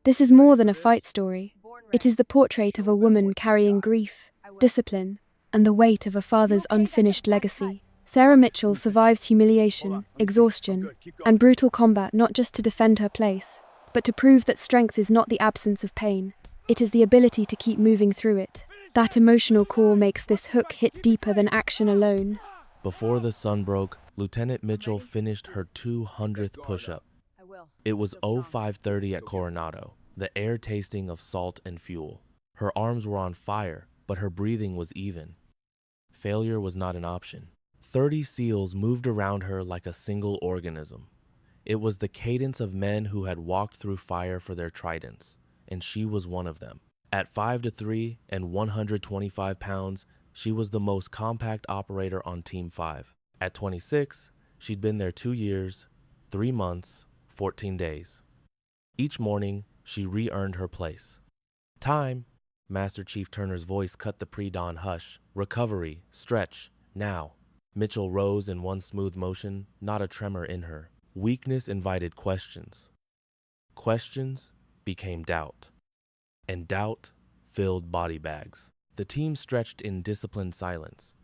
This is more than a fight story. It is the portrait of a woman carrying grief, discipline, and the weight of a father's unfinished legacy. Sarah Mitchell survives humiliation, exhaustion, and brutal combat not just to defend her place, but to prove that strength is not the absence of pain. It is the ability to keep moving through it. That emotional core makes this hook hit deeper than action alone. Before the sun broke, Lieutenant Mitchell finished her 200th push-up. It was 05:30 at Coronado, the air tasting of salt and fuel. Her arms were on fire, but her breathing was even. Failure was not an option. 30 SEALs moved around her like a single organism. It was the cadence of men who had walked through fire for their tridents, and she was one of them. At 5'3" and 125 pounds, she was the most compact operator on Team 5. At 26, she'd been there 2 years, 3 months, 14 days. Each morning, she re-earned her place. Time! Master Chief Turner's voice cut the pre-dawn hush. Recovery, stretch, now. Mitchell rose in one smooth motion, not a tremor in her. Weakness invited questions. Questions became doubt. And doubt filled body bags. The team stretched in disciplined silence.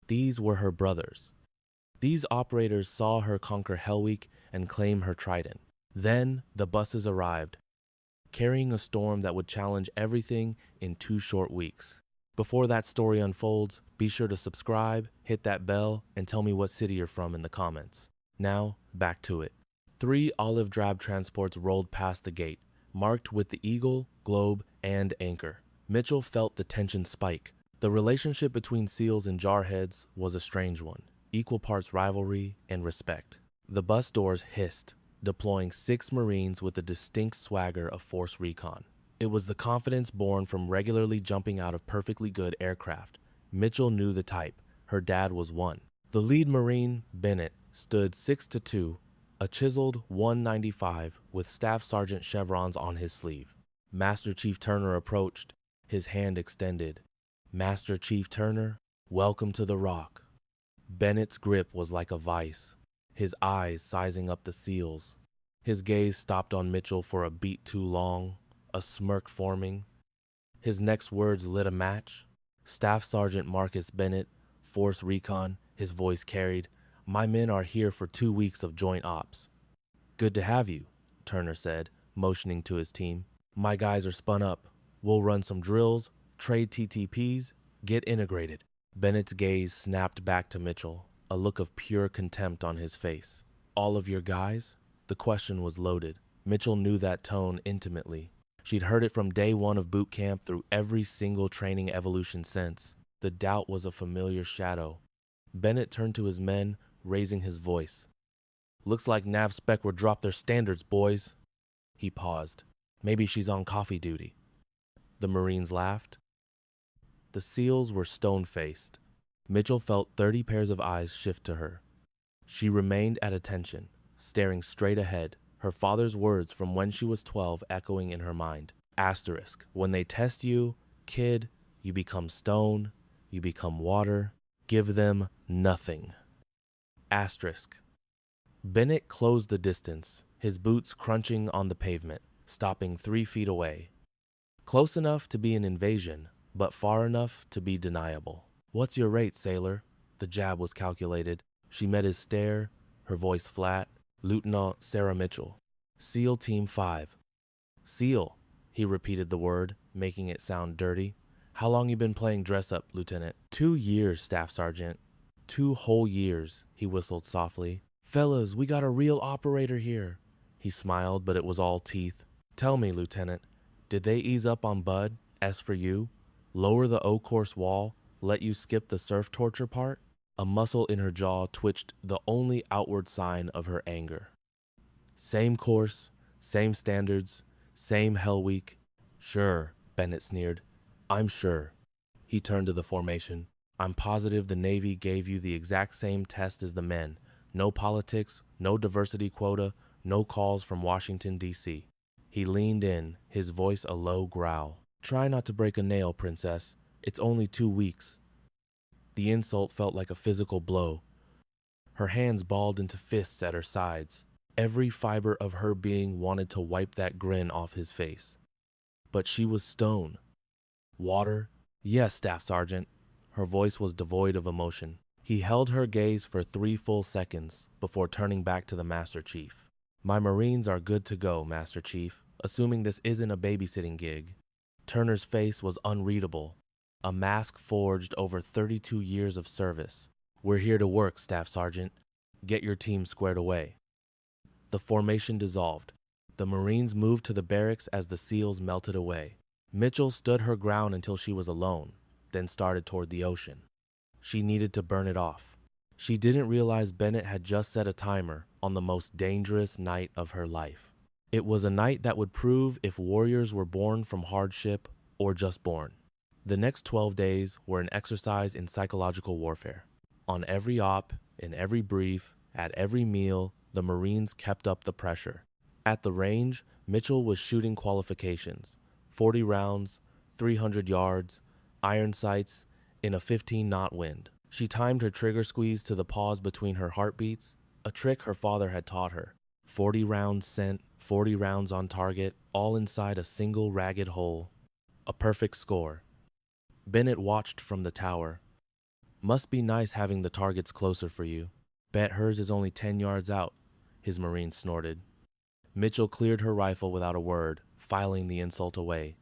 These were her brothers. These operators saw her conquer Hell Week and claim her trident. Then the buses arrived, carrying a storm that would challenge everything in 2 short weeks. Before that story unfolds, be sure to subscribe, hit that bell, and tell me what city you're from in the comments. Now, back to it. 3 olive drab transports rolled past the gate, marked with the eagle, globe, and anchor. Mitchell felt the tension spike. The relationship between SEALs and jarheads was a strange one, equal parts rivalry and respect. The bus doors hissed, deploying 6 Marines with the distinct swagger of Force Recon. It was the confidence born from regularly jumping out of perfectly good aircraft. Mitchell knew the type. Her dad was one. The lead Marine, Bennett, stood 6'2", a chiseled 195 with Staff Sergeant chevrons on his sleeve. Master Chief Turner approached, his hand extended. Master Chief Turner, welcome to the Rock. Bennett's grip was like a vice, his eyes sizing up the SEALs. His gaze stopped on Mitchell for a beat too long, a smirk forming. His next words lit a match. Staff Sergeant Marcus Bennett, Force Recon, his voice carried, "My men are here for 2 weeks of joint ops." "Good to have you," Turner said, motioning to his team. "My guys are spun up. We'll run some drills, trade TTPs, get integrated." Bennett's gaze snapped back to Mitchell, a look of pure contempt on his face. "All of your guys?" The question was loaded. Mitchell knew that tone intimately. She'd heard it from day one of boot camp through every single training evolution since. The doubt was a familiar shadow. Bennett turned to his men, raising his voice. "Looks like NavSpec would drop their standards, boys." He paused. "Maybe she's on coffee duty." The Marines laughed. The SEALs were stone-faced. Mitchell felt 30 pairs of eyes shift to her. She remained at attention, staring straight ahead, her father's words from when she was 12 echoing in her mind. Asterisk, when they test you, kid, you become stone, you become water, give them nothing. Asterisk. Bennett closed the distance, his boots crunching on the pavement, stopping 3 feet away. Close enough to be an invasion, but far enough to be deniable. "What's your rate, sailor?" The jab was calculated. She met his stare, her voice flat. "Lieutenant Sarah Mitchell, SEAL Team 5. "SEAL," he repeated the word, making it sound dirty. "How long you been playing dress-up, Lieutenant?" 2 years, Staff Sergeant. 2 whole years, he whistled softly. "Fellas, we got a real operator here." He smiled, but it was all teeth. "Tell me, Lieutenant, did they ease up on Bud, S for you? Lower the O-course wall, let you skip the surf torture part?" A muscle in her jaw twitched, the only outward sign of her anger. "Same course, same standards, same Hell Week." "Sure," Bennett sneered. "I'm sure." He turned to the formation. "I'm positive the Navy gave you the exact same test as the men. No politics, no diversity quota, no calls from Washington, D.C. He leaned in, his voice a low growl. "Try not to break a nail, Princess. It's only 2 weeks." The insult felt like a physical blow. Her hands balled into fists at her sides. Every fiber of her being wanted to wipe that grin off his face. But she was stone. Water? Yes, Staff Sergeant. Her voice was devoid of emotion. He held her gaze for 3 full seconds before turning back to the Master Chief. My Marines are good to go, Master Chief, assuming this isn't a babysitting gig. Turner's face was unreadable, a mask forged over 32 years of service. We're here to work, Staff Sergeant. Get your team squared away. The formation dissolved. The Marines moved to the barracks as the SEALs melted away. Mitchell stood her ground until she was alone, then started toward the ocean. She needed to burn it off. She didn't realize Bennett had just set a timer on the most dangerous night of her life. It was a night that would prove if warriors were born from hardship or just born. The next 12 days were an exercise in psychological warfare. On every op, in every brief, at every meal, the Marines kept up the pressure. At the range, Mitchell was shooting qualifications, 40 rounds, 300 yards, iron sights, in a 15-knot wind. She timed her trigger squeeze to the pause between her heartbeats, a trick her father had taught her. 40 rounds sent, 40 rounds on target, all inside a single ragged hole. A perfect score. Bennett watched from the tower. Must be nice having the targets closer for you. Bet hers is only 10 yards out, his Marine snorted. Mitchell cleared her rifle without a word, filing the insult away.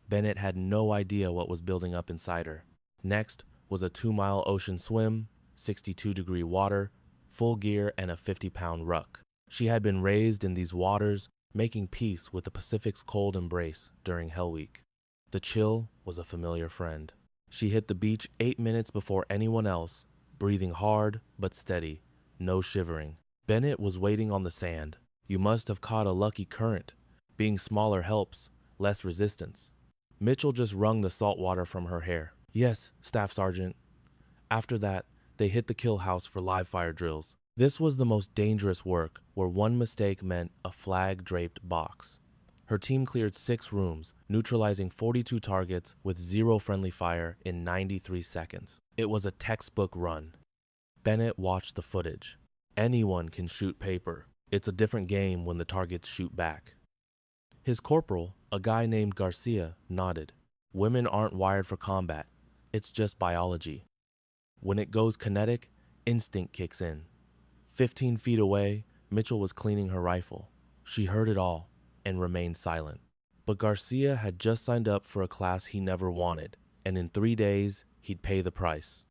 Bennett had no idea what was building up inside her. Next was a 2-mile ocean swim, 62-degree water, full gear, and a 50-pound ruck. She had been raised in these waters, making peace with the Pacific's cold embrace during Hell Week. The chill was a familiar friend. She hit the beach 8 minutes before anyone else, breathing hard but steady, no shivering. Bennett was waiting on the sand. You must have caught a lucky current. Being smaller helps, less resistance. Mitchell just wrung the salt water from her hair. Yes, Staff Sergeant. After that, they hit the kill house for live fire drills. This was the most dangerous work, where one mistake meant a flag-draped box. Her team cleared 6 rooms, neutralizing 42 targets with 0 friendly fire in 93 seconds. It was a textbook run. Bennett watched the footage. Anyone can shoot paper. It's a different game when the targets shoot back. His corporal, a guy named Garcia, nodded. Women aren't wired for combat. It's just biology. When it goes kinetic, instinct kicks in. 15 feet away, Mitchell was cleaning her rifle. She heard it all and remained silent. But Garcia had just signed up for a class he never wanted, and in 3 days, he'd pay the price.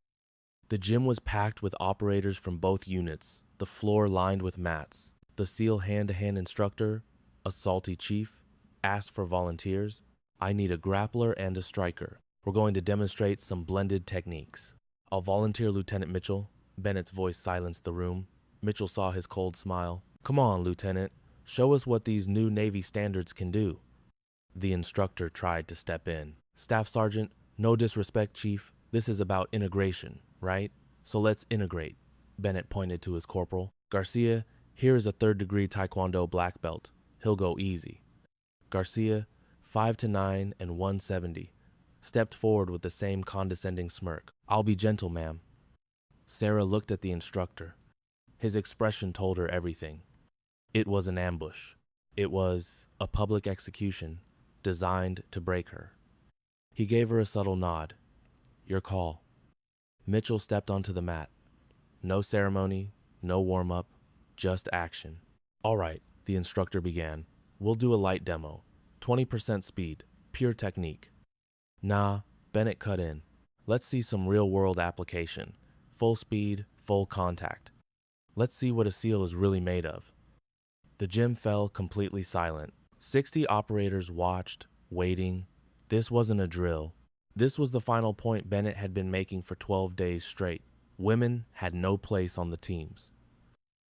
The gym was packed with operators from both units, the floor lined with mats. The SEAL hand-to-hand instructor, a salty chief, asked for volunteers. I need a grappler and a striker. We're going to demonstrate some blended techniques. I'll volunteer, Lieutenant Mitchell. Bennett's voice silenced the room. Mitchell saw his cold smile. Come on, Lieutenant. Show us what these new Navy standards can do. The instructor tried to step in. Staff Sergeant, no disrespect, Chief. This is about integration, right? So let's integrate. Bennett pointed to his corporal. Garcia, here is a 3rd-degree Taekwondo black belt. He'll go easy. Garcia, 5'9" and 170, stepped forward with the same condescending smirk. I'll be gentle, ma'am. Sarah looked at the instructor. His expression told her everything. It was an ambush. It was a public execution designed to break her. He gave her a subtle nod. Your call. Mitchell stepped onto the mat. No ceremony, no warm-up, just action. All right, the instructor began. We'll do a light demo. 20% speed, pure technique. Nah, Bennett cut in. Let's see some real-world application. Full speed, full contact. Let's see what a SEAL is really made of. The gym fell completely silent. 60 operators watched, waiting. This wasn't a drill. This was the final point Bennett had been making for 12 days straight. Women had no place on the teams.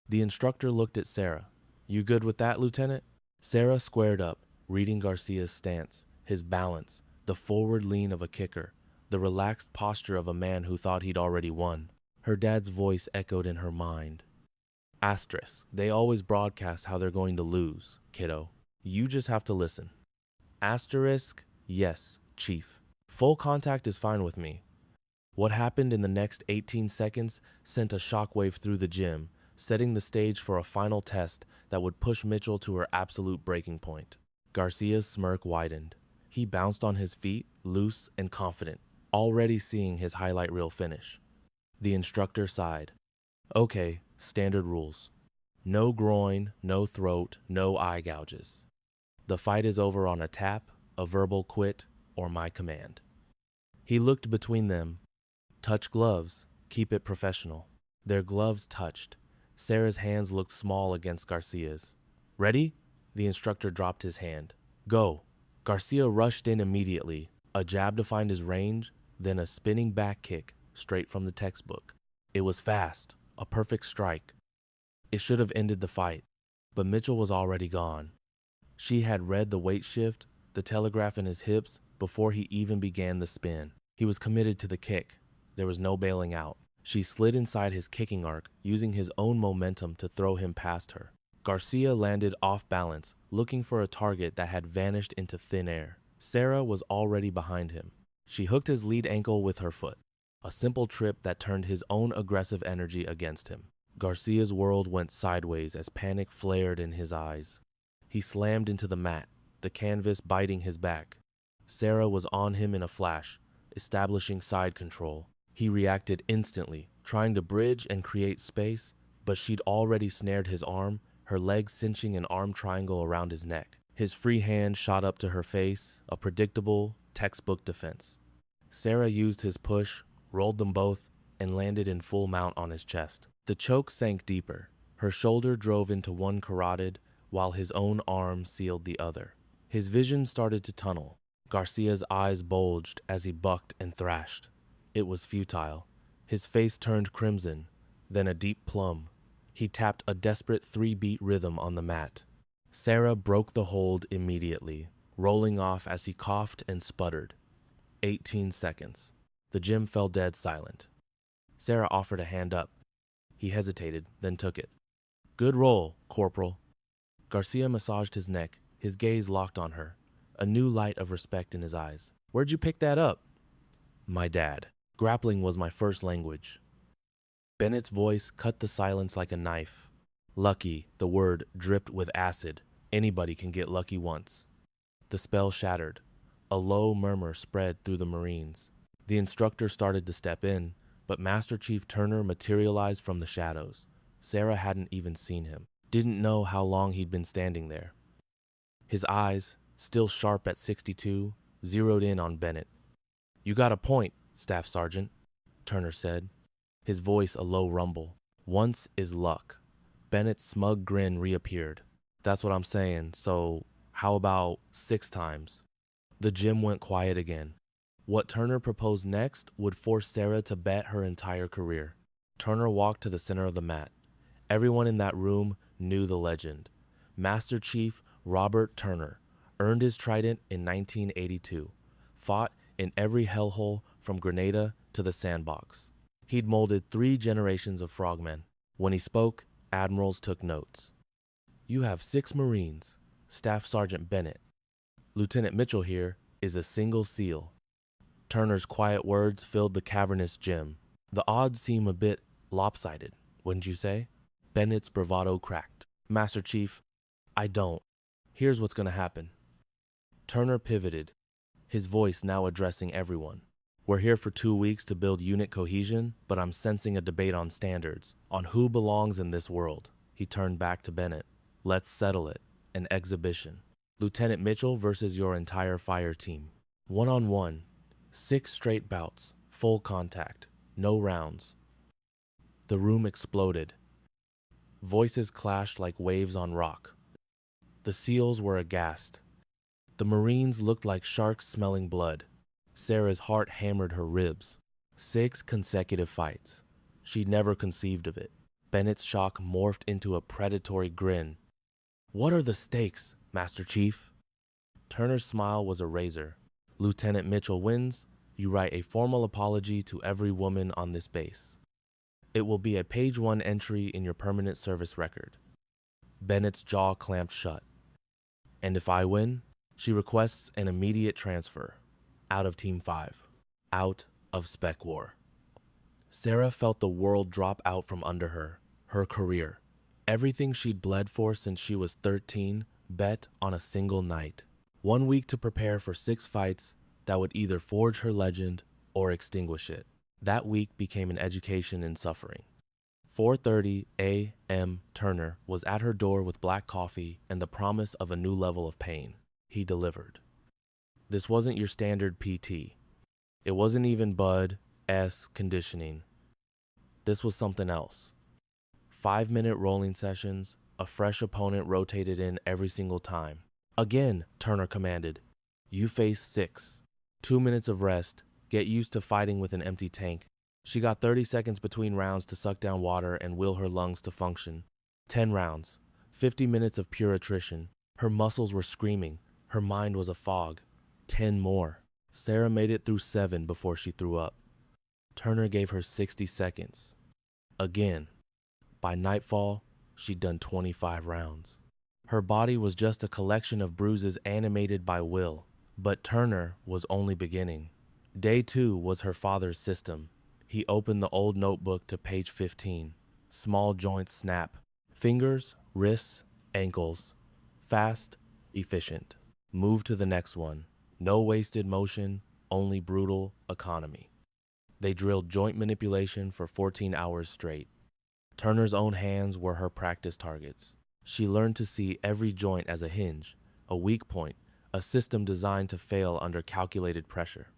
The instructor looked at Sarah. You good with that, Lieutenant? Sarah squared up, reading Garcia's stance, his balance, the forward lean of a kicker, the relaxed posture of a man who thought he'd already won. Her dad's voice echoed in her mind. Asterisk. They always broadcast how they're going to lose, kiddo. You just have to listen. Asterisk. Yes, Chief. Full contact is fine with me. What happened in the next 18 seconds sent a shockwave through the gym, setting the stage for a final test that would push Mitchell to her absolute breaking point. Garcia's smirk widened. He bounced on his feet, loose and confident, already seeing his highlight reel finish. The instructor sighed. Okay, standard rules. No groin, no throat, no eye gouges. The fight is over on a tap, a verbal quit, or my command. He looked between them. Touch gloves, keep it professional. Their gloves touched. Sarah's hands looked small against Garcia's. Ready? The instructor dropped his hand. Go. Garcia rushed in immediately, a jab to find his range, then a spinning back kick, straight from the textbook. It was fast, a perfect strike. It should have ended the fight, but Mitchell was already gone. She had read the weight shift, the telegraph in his hips, before he even began the spin. He was committed to the kick. There was no bailing out. She slid inside his kicking arc, using his own momentum to throw him past her. Garcia landed off balance, looking for a target that had vanished into thin air. Sarah was already behind him. She hooked his lead ankle with her foot, a simple trip that turned his own aggressive energy against him. Garcia's world went sideways as panic flared in his eyes. He slammed into the mat, the canvas biting his back. Sarah was on him in a flash, establishing side control. He reacted instantly, trying to bridge and create space, but she'd already snared his arm, her legs cinching an arm triangle around his neck. His free hand shot up to her face, a predictable, textbook defense. Sarah used his push, rolled them both, and landed in full mount on his chest. The choke sank deeper. Her shoulder drove into one carotid, while his own arm sealed the other. His vision started to tunnel. Garcia's eyes bulged as he bucked and thrashed. It was futile. His face turned crimson, then a deep plum. He tapped a desperate 3-beat rhythm on the mat. Sarah broke the hold immediately, rolling off as he coughed and sputtered. 18 seconds. The gym fell dead silent. Sarah offered a hand up. He hesitated, then took it. Good roll, Corporal. Garcia massaged his neck, his gaze locked on her, a new light of respect in his eyes. Where'd you pick that up? My dad. Grappling was my first language. Bennett's voice cut the silence like a knife. Lucky, the word dripped with acid. Anybody can get lucky once. The spell shattered. A low murmur spread through the Marines. The instructor started to step in, but Master Chief Turner materialized from the shadows. Sarah hadn't even seen him, didn't know how long he'd been standing there. His eyes, still sharp at 62, zeroed in on Bennett. You got a point, Staff Sergeant, Turner said, his voice a low rumble. Once is luck. Bennett's smug grin reappeared. That's what I'm saying, so how about 6 times? The gym went quiet again. What Turner proposed next would force Sarah to bet her entire career. Turner walked to the center of the mat. Everyone in that room knew the legend. Master Chief Robert Turner earned his trident in 1982, fought in every hellhole from Grenada to the sandbox. He'd molded 3 generations of frogmen. When he spoke, admirals took notes. You have 6 Marines, Staff Sergeant Bennett. Lieutenant Mitchell here is a single SEAL. Turner's quiet words filled the cavernous gym. The odds seem a bit lopsided, wouldn't you say? Bennett's bravado cracked. Master Chief, I don't. Here's what's gonna happen. Turner pivoted, his voice now addressing everyone. We're here for 2 weeks to build unit cohesion, but I'm sensing a debate on standards, on who belongs in this world. He turned back to Bennett. Let's settle it. An exhibition. Lieutenant Mitchell versus your entire fire team. 1-on-1. 6 straight bouts. Full contact. No rounds. The room exploded. Voices clashed like waves on rock. The SEALs were aghast. The Marines looked like sharks smelling blood. Sarah's heart hammered her ribs. 6 consecutive fights. She'd never conceived of it. Bennett's shock morphed into a predatory grin. What are the stakes, Master Chief? Turner's smile was a razor. Lieutenant Mitchell wins. You write a formal apology to every woman on this base. It will be a page 1 entry in your permanent service record. Bennett's jaw clamped shut. And if I win, she requests an immediate transfer. Out of Team 5. Out of Spec War. Sarah felt the world drop out from under her. her career. Everything she'd bled for since she was 13 bet on a single night. 1 week to prepare for 6 fights that would either forge her legend or extinguish it. That week became an education in suffering. 4:30 a.m. Turner was at her door with black coffee and the promise of a new level of pain. He delivered. This wasn't your standard PT. It wasn't even Bud S conditioning. This was something else. 5-minute rolling sessions, a fresh opponent rotated in every single time. Again, Turner commanded. You face 6. 2 minutes of rest. Get used to fighting with an empty tank. She got 30 seconds between rounds to suck down water and will her lungs to function. 10 rounds. 50 minutes of pure attrition. Her muscles were screaming. Her mind was a fog. 10 more. Sarah made it through 7 before she threw up. Turner gave her 60 seconds. Again. By nightfall, she'd done 25 rounds. Her body was just a collection of bruises animated by will, but Turner was only beginning. Day 2 was her father's system. He opened the old notebook to page 15. Small joints snap. Fingers, wrists, ankles. Fast, efficient. Move to the next one. No wasted motion, only brutal economy. They drilled joint manipulation for 14 hours straight. Turner's own hands were her practice targets. She learned to see every joint as a hinge, a weak point, a system designed to fail under calculated pressure.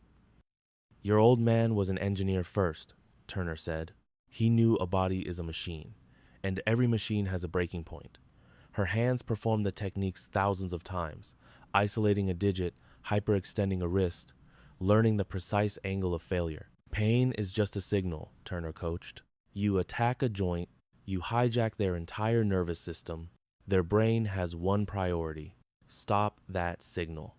Your old man was an engineer first, Turner said. He knew a body is a machine, and every machine has a breaking point. Her hands performed the techniques thousands of times, isolating a digit, hyperextending a wrist, learning the precise angle of failure. Pain is just a signal, Turner coached. You attack a joint, you hijack their entire nervous system. Their brain has one priority: stop that signal.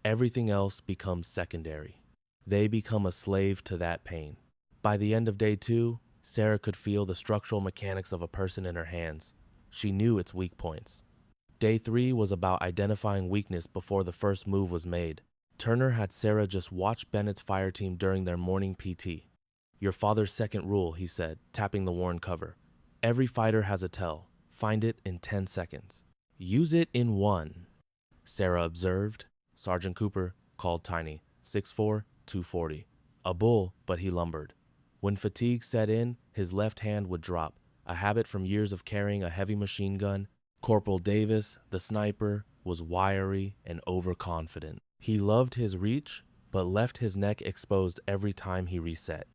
Everything else becomes secondary. They become a slave to that pain. By the end of day 2, Sarah could feel the structural mechanics of a person in her hands. She knew its weak points. Day 3 was about identifying weakness before the first move was made. Turner had Sarah just watch Bennett's fire team during their morning PT. Your father's second rule, he said, tapping the worn cover. Every fighter has a tell. Find it in 10 seconds. Use it in 1. Sarah observed. Sergeant Cooper called Tiny, 6'4", 240. A bull, but he lumbered. When fatigue set in, his left hand would drop, a habit from years of carrying a heavy machine gun. Corporal Davis, the sniper, was wiry and overconfident. He loved his reach, but left his neck exposed every time he reset.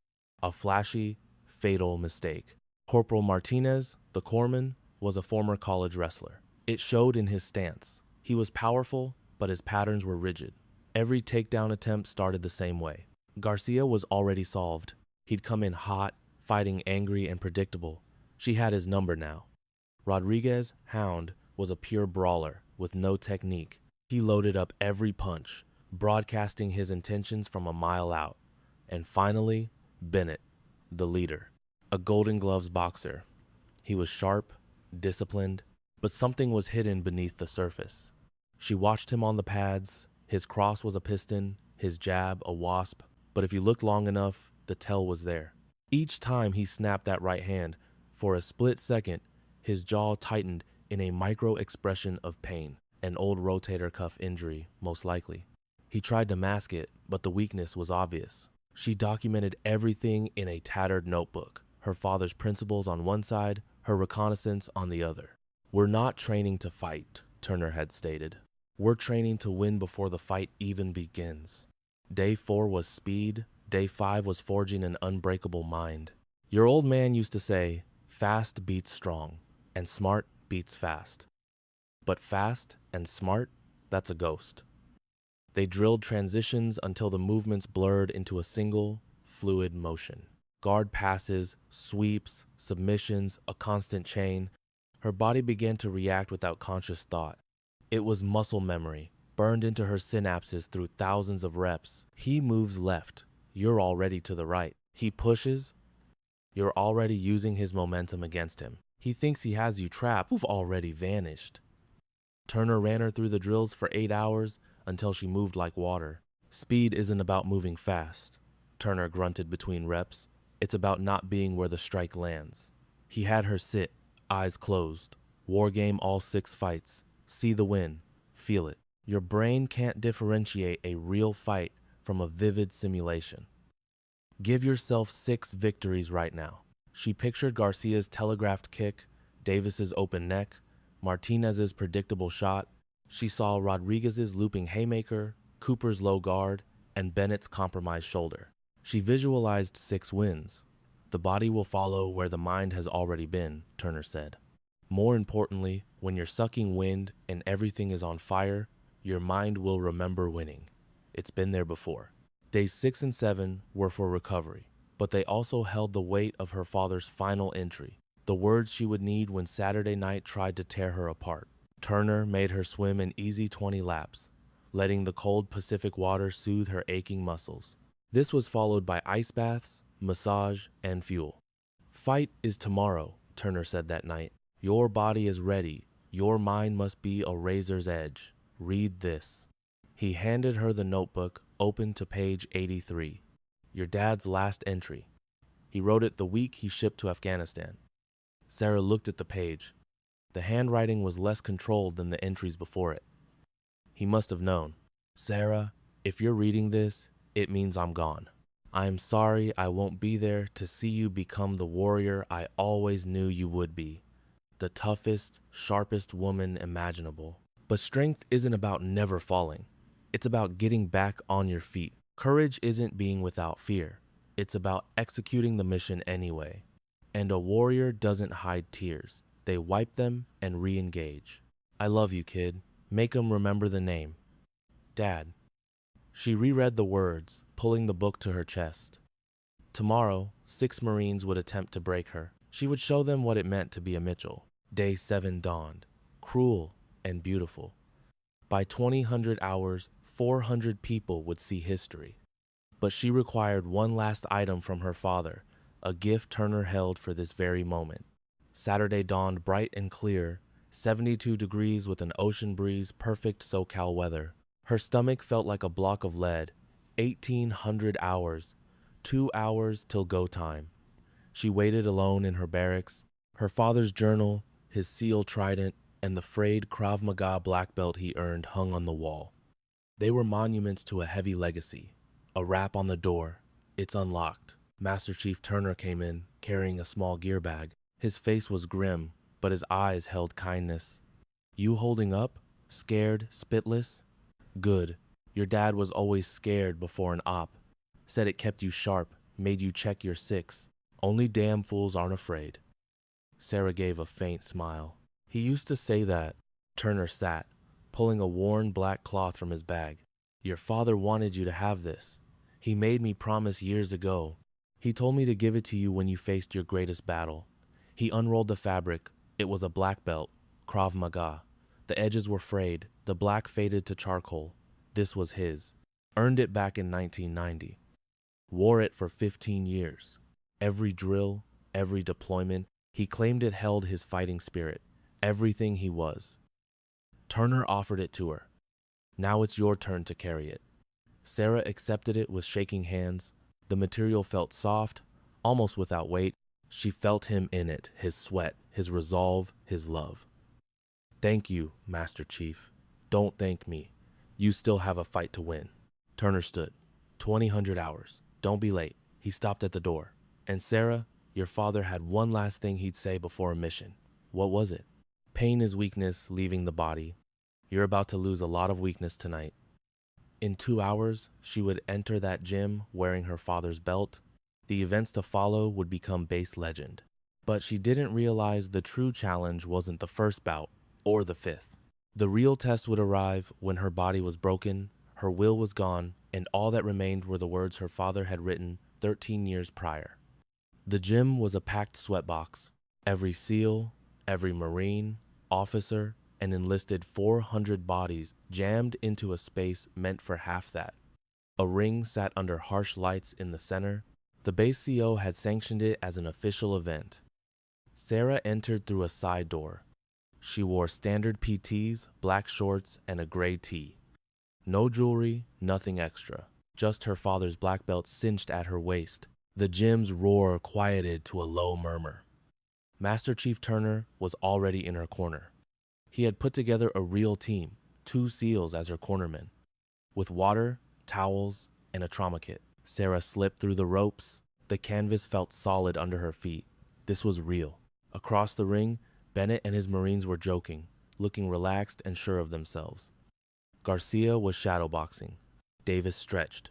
A flashy, fatal mistake. Corporal Martinez, the corpsman, was a former college wrestler. It showed in his stance. He was powerful, but his patterns were rigid. Every takedown attempt started the same way. Garcia was already solved. He'd come in hot, fighting angry and predictable. She had his number now. Rodriguez, Hound, was a pure brawler with no technique. He loaded up every punch, broadcasting his intentions from a mile out. And finally, Bennett, the leader, a Golden Gloves boxer. He was sharp, disciplined, but something was hidden beneath the surface. She watched him on the pads. His cross was a piston, his jab a wasp, but if you looked long enough, the tell was there. Each time he snapped that right hand, for a split second, his jaw tightened in a micro-expression of pain, an old rotator cuff injury, most likely. He tried to mask it, but the weakness was obvious. She documented everything in a tattered notebook, her father's principles on one side, her reconnaissance on the other. We're not training to fight, Turner had stated. We're training to win before the fight even begins. Day 4 was speed. Day 5 was forging an unbreakable mind. Your old man used to say, fast beats strong, and smart beats fast. But fast and smart, that's a ghost. They drilled transitions until the movements blurred into a single, fluid motion. Guard passes, sweeps, submissions, a constant chain. Her body began to react without conscious thought. It was muscle memory, burned into her synapses through thousands of reps. He moves left, you're already to the right. He pushes, you're already using his momentum against him. He thinks he has you trapped, you've already vanished. Turner ran her through the drills for 8 hours until she moved like water. Speed isn't about moving fast, Turner grunted between reps. It's about not being where the strike lands. He had her sit, Eyes closed. War game all 6 fights. See the win. Feel it. Your brain can't differentiate a real fight from a vivid simulation. Give yourself 6 victories right now. She pictured Garcia's telegraphed kick, Davis's open neck, Martinez's predictable shot. She saw Rodriguez's looping haymaker, Cooper's low guard, and Bennett's compromised shoulder. She visualized 6 wins. The body will follow where the mind has already been, Turner said. More importantly, when you're sucking wind and everything is on fire, your mind will remember winning. It's been there before. Days 6 and 7 were for recovery, but they also held the weight of her father's final entry, the words she would need when Saturday night tried to tear her apart. Turner made her swim an easy 20 laps, letting the cold Pacific water soothe her aching muscles. This was followed by ice baths, massage, and fuel. Fight is tomorrow, Turner said that night. Your body is ready. Your mind must be a razor's edge. Read this. He handed her the notebook, open to page 83. Your dad's last entry. He wrote it the week he shipped to Afghanistan. Sarah looked at the page. The handwriting was less controlled than the entries before it. He must have known. Sarah, if you're reading this, it means I'm gone. I am sorry I won't be there to see you become the warrior I always knew you would be. The toughest, sharpest woman imaginable. But strength isn't about never falling. It's about getting back on your feet. Courage isn't being without fear. It's about executing the mission anyway. And a warrior doesn't hide tears. They wipe them and re-engage. I love you, kid. Make 'em remember the name. Dad. She reread the words, pulling the book to her chest. Tomorrow, 6 Marines would attempt to break her. She would show them what it meant to be a Mitchell. Day 7 dawned, cruel and beautiful. By 2000 hours, 400 people would see history. But she required one last item from her father, a gift Turner held for this very moment. Saturday dawned bright and clear, 72 degrees with an ocean breeze, perfect SoCal weather. Her stomach felt like a block of lead. 1800 hours, 2 hours till go time. She waited alone in her barracks, her father's journal, his SEAL trident, and the frayed Krav Maga black belt he earned hung on the wall. They were monuments to a heavy legacy. A rap on the door. It's unlocked. Master Chief Turner came in, carrying a small gear bag. His face was grim, but his eyes held kindness. You holding up? Scared, spitless? Good. Your dad was always scared before an op. Said it kept you sharp, made you check your 6. Only damn fools aren't afraid. Sarah gave a faint smile. He used to say that. Turner sat, pulling a worn black cloth from his bag. Your father wanted you to have this. He made me promise years ago. He told me to give it to you when you faced your greatest battle. He unrolled the fabric. It was a black belt, Krav Maga. The edges were frayed, the black faded to charcoal. This was his. Earned it back in 1990. Wore it for 15 years. Every drill, every deployment, he claimed it held his fighting spirit, everything he was. Turner offered it to her. Now it's your turn to carry it. Sarah accepted it with shaking hands. The material felt soft, almost without weight. She felt him in it, his sweat, his resolve, his love. Thank you, Master Chief. Don't thank me. You still have a fight to win. Turner stood. 2000 hours. Don't be late. He stopped at the door. And Sarah, your father had one last thing he'd say before a mission. What was it? Pain is weakness leaving the body. You're about to lose a lot of weakness tonight. In 2 hours, she would enter that gym wearing her father's belt. The events to follow would become base legend. But she didn't realize the true challenge wasn't the first bout or the 5th. The real test would arrive when her body was broken, her will was gone, and all that remained were the words her father had written 13 years prior. The gym was a packed sweatbox. Every SEAL, every Marine, officer, and enlisted 400 bodies jammed into a space meant for half that. A ring sat under harsh lights in the center. The base CO had sanctioned it as an official event. Sarah entered through a side door. She wore standard PTs, black shorts, and a gray tee. No jewelry, nothing extra. Just her father's black belt cinched at her waist. The gym's roar quieted to a low murmur. Master Chief Turner was already in her corner. He had put together a real team, 2 SEALs as her cornermen. With water, towels, and a trauma kit, Sarah slipped through the ropes. The canvas felt solid under her feet. This was real. Across the ring, Bennett and his Marines were joking, looking relaxed and sure of themselves. Garcia was shadowboxing. Davis stretched.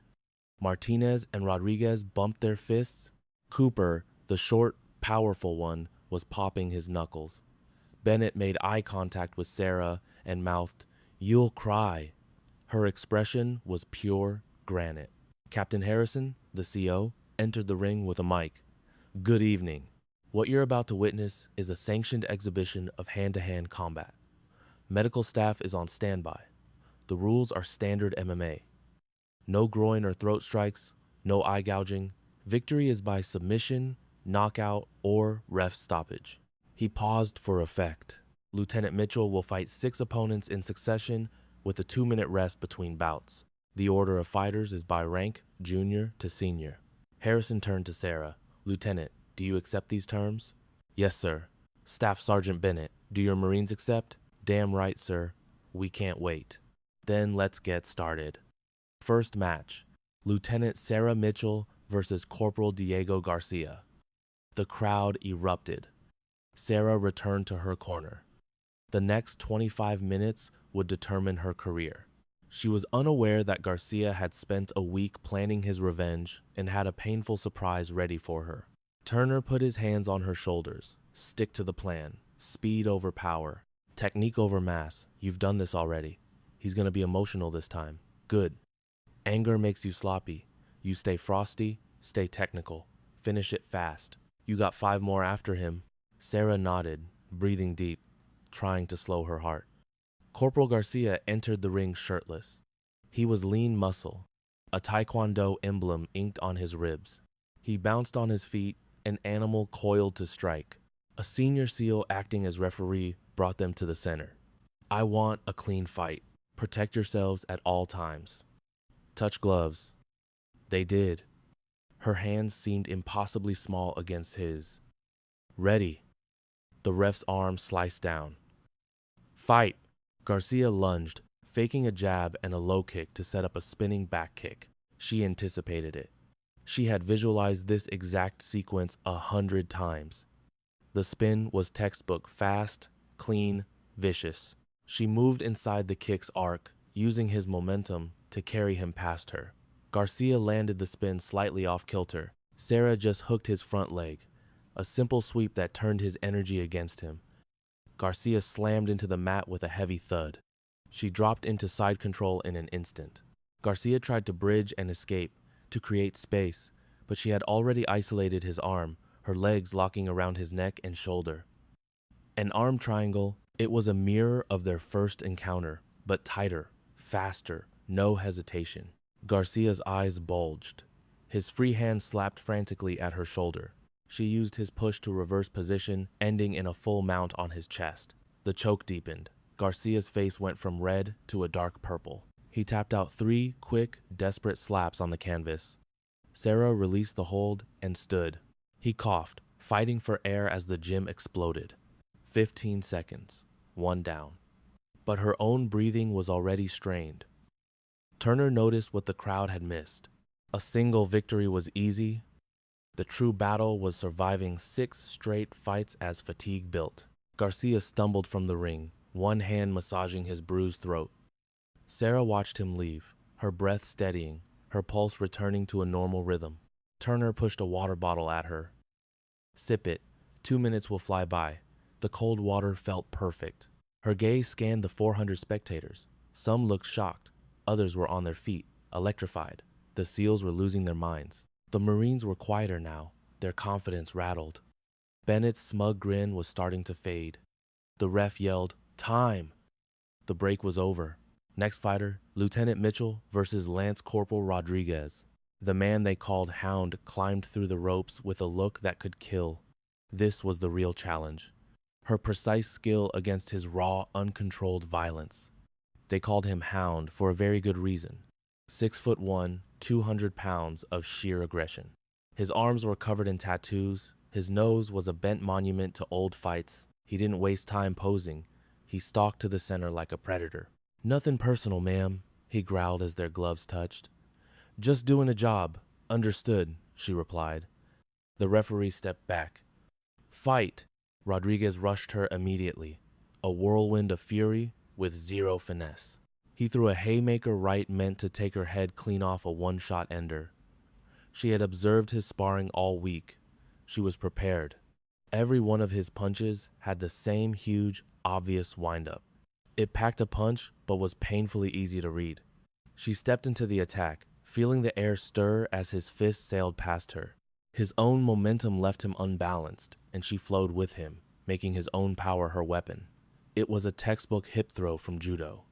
Martinez and Rodriguez bumped their fists. Cooper, the short, powerful one, was popping his knuckles. Bennett made eye contact with Sarah and mouthed, "You'll cry." Her expression was pure granite. Captain Harrison, the CO, entered the ring with a mic. "Good evening. What you're about to witness is a sanctioned exhibition of hand-to-hand combat. Medical staff is on standby. The rules are standard MMA. No groin or throat strikes, no eye gouging. Victory is by submission, knockout, or ref stoppage." He paused for effect. Lieutenant Mitchell will fight 6 opponents in succession with a 2-minute rest between bouts. The order of fighters is by rank, junior to senior. Harrison turned to Sarah. "Lieutenant, do you accept these terms?" "Yes, sir." "Staff Sergeant Bennett, do your Marines accept?" "Damn right, sir. We can't wait." "Then let's get started." First match, Lieutenant Sarah Mitchell versus Corporal Diego Garcia. The crowd erupted. Sarah returned to her corner. The next 25 minutes would determine her career. She was unaware that Garcia had spent a week planning his revenge and had a painful surprise ready for her. Turner put his hands on her shoulders. "Stick to the plan. Speed over power. Technique over mass. You've done this already. He's going to be emotional this time. Good. Anger makes you sloppy. You stay frosty, stay technical. Finish it fast. You got 5 more after him." Sarah nodded, breathing deep, trying to slow her heart. Corporal Garcia entered the ring shirtless. He was lean muscle, a taekwondo emblem inked on his ribs. He bounced on his feet, an animal coiled to strike. A senior SEAL acting as referee brought them to the center. "I want a clean fight. Protect yourselves at all times. Touch gloves." They did. Her hands seemed impossibly small against his. "Ready." The ref's arm sliced down. "Fight." Garcia lunged, faking a jab and a low kick to set up a spinning back kick. She anticipated it. She had visualized this exact sequence 100 times. The spin was textbook fast, clean, vicious. She moved inside the kick's arc, using his momentum to carry him past her. Garcia landed the spin slightly off kilter. Sarah just hooked his front leg, a simple sweep that turned his energy against him. Garcia slammed into the mat with a heavy thud. She dropped into side control in an instant. Garcia tried to bridge and escape, to create space, but she had already isolated his arm, her legs locking around his neck and shoulder. An arm triangle, it was a mirror of their first encounter, but tighter, faster, no hesitation. Garcia's eyes bulged. His free hand slapped frantically at her shoulder. She used his push to reverse position, ending in a full mount on his chest. The choke deepened. Garcia's face went from red to a dark purple. He tapped out 3 quick, desperate slaps on the canvas. Sarah released the hold and stood. He coughed, fighting for air as the gym exploded. 15 seconds. 1 down. But her own breathing was already strained. Turner noticed what the crowd had missed. A single victory was easy. The true battle was surviving 6 straight fights as fatigue built. Garcia stumbled from the ring, one hand massaging his bruised throat. Sarah watched him leave, her breath steadying, her pulse returning to a normal rhythm. Turner pushed a water bottle at her. "Sip it. 2 minutes will fly by." The cold water felt perfect. Her gaze scanned the 400 spectators. Some looked shocked. Others were on their feet, electrified. The SEALs were losing their minds. The Marines were quieter now, their confidence rattled. Bennett's smug grin was starting to fade. The ref yelled, "Time!" The break was over. Next fighter, Lieutenant Mitchell versus Lance Corporal Rodriguez. The man they called Hound climbed through the ropes with a look that could kill. This was the real challenge. Her precise skill against his raw, uncontrolled violence. They called him Hound for a very good reason. 6'1", 200 pounds of sheer aggression. His arms were covered in tattoos, His nose was a bent monument to old fights. He didn't waste time posing. He stalked to the center like a predator. "Nothing personal, ma'am," he growled as their gloves touched. "Just doing a job." "Understood," she replied. The referee stepped back. "Fight!" Rodriguez rushed her immediately, a whirlwind of fury with zero finesse. He threw a haymaker right meant to take her head clean off a one-shot ender. She had observed his sparring all week. She was prepared. Every one of his punches had the same huge, obvious windup. It packed a punch, but was painfully easy to read. She stepped into the attack, feeling the air stir as his fist sailed past her. His own momentum left him unbalanced, and she flowed with him, making his own power her weapon. It was a textbook hip throw from judo.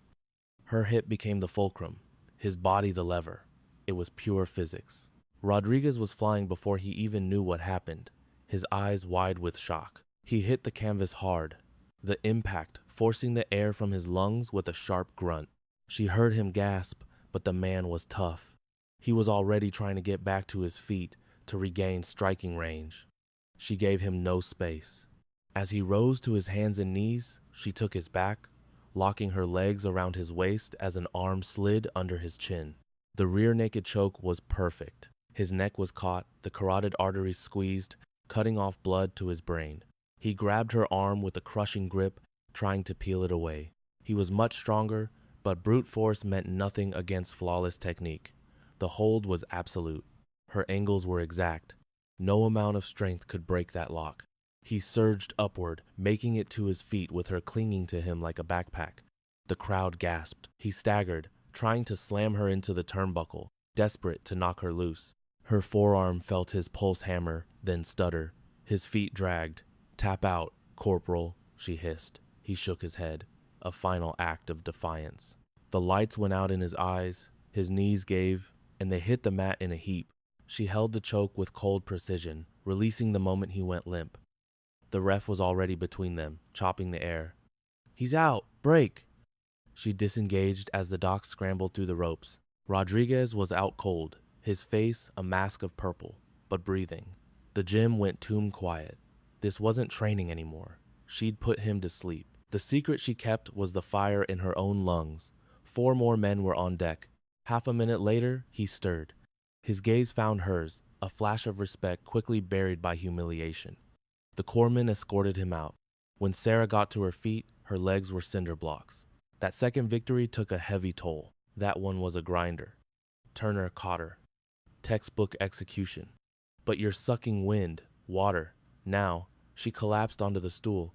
Her hip became the fulcrum, his body the lever. It was pure physics. Rodriguez was flying before he even knew what happened, his eyes wide with shock. He hit the canvas hard, the impact forcing the air from his lungs with a sharp grunt. She heard him gasp, but the man was tough. He was already trying to get back to his feet to regain striking range. She gave him no space. As he rose to his hands and knees, she took his back, locking her legs around his waist as an arm slid under his chin. The rear naked choke was perfect. His neck was caught, the carotid arteries squeezed, cutting off blood to his brain. He grabbed her arm with a crushing grip, trying to peel it away. He was much stronger, but brute force meant nothing against flawless technique. The hold was absolute. Her angles were exact. No amount of strength could break that lock. He surged upward, making it to his feet with her clinging to him like a backpack. The crowd gasped. He staggered, trying to slam her into the turnbuckle, desperate to knock her loose. Her forearm felt his pulse hammer, then stutter. His feet dragged. "Tap out, Corporal," she hissed. He shook his head, a final act of defiance. The lights went out in his eyes, his knees gave, and they hit the mat in a heap. She held the choke with cold precision, releasing the moment he went limp. The ref was already between them, chopping the air. "He's out! Break!" She disengaged as the doc scrambled through the ropes. Rodriguez was out cold, his face a mask of purple, but breathing. The gym went tomb quiet. This wasn't training anymore. She'd put him to sleep. The secret she kept was the fire in her own lungs. 4 more men were on deck. Half a minute later, he stirred. His gaze found hers, a flash of respect quickly buried by humiliation. The corpsman escorted him out. When Sarah got to her feet, her legs were cinder blocks. That second victory took a heavy toll. That one was a grinder. Turner caught her. Textbook execution. "But you're sucking wind, water." Now, she collapsed onto the stool,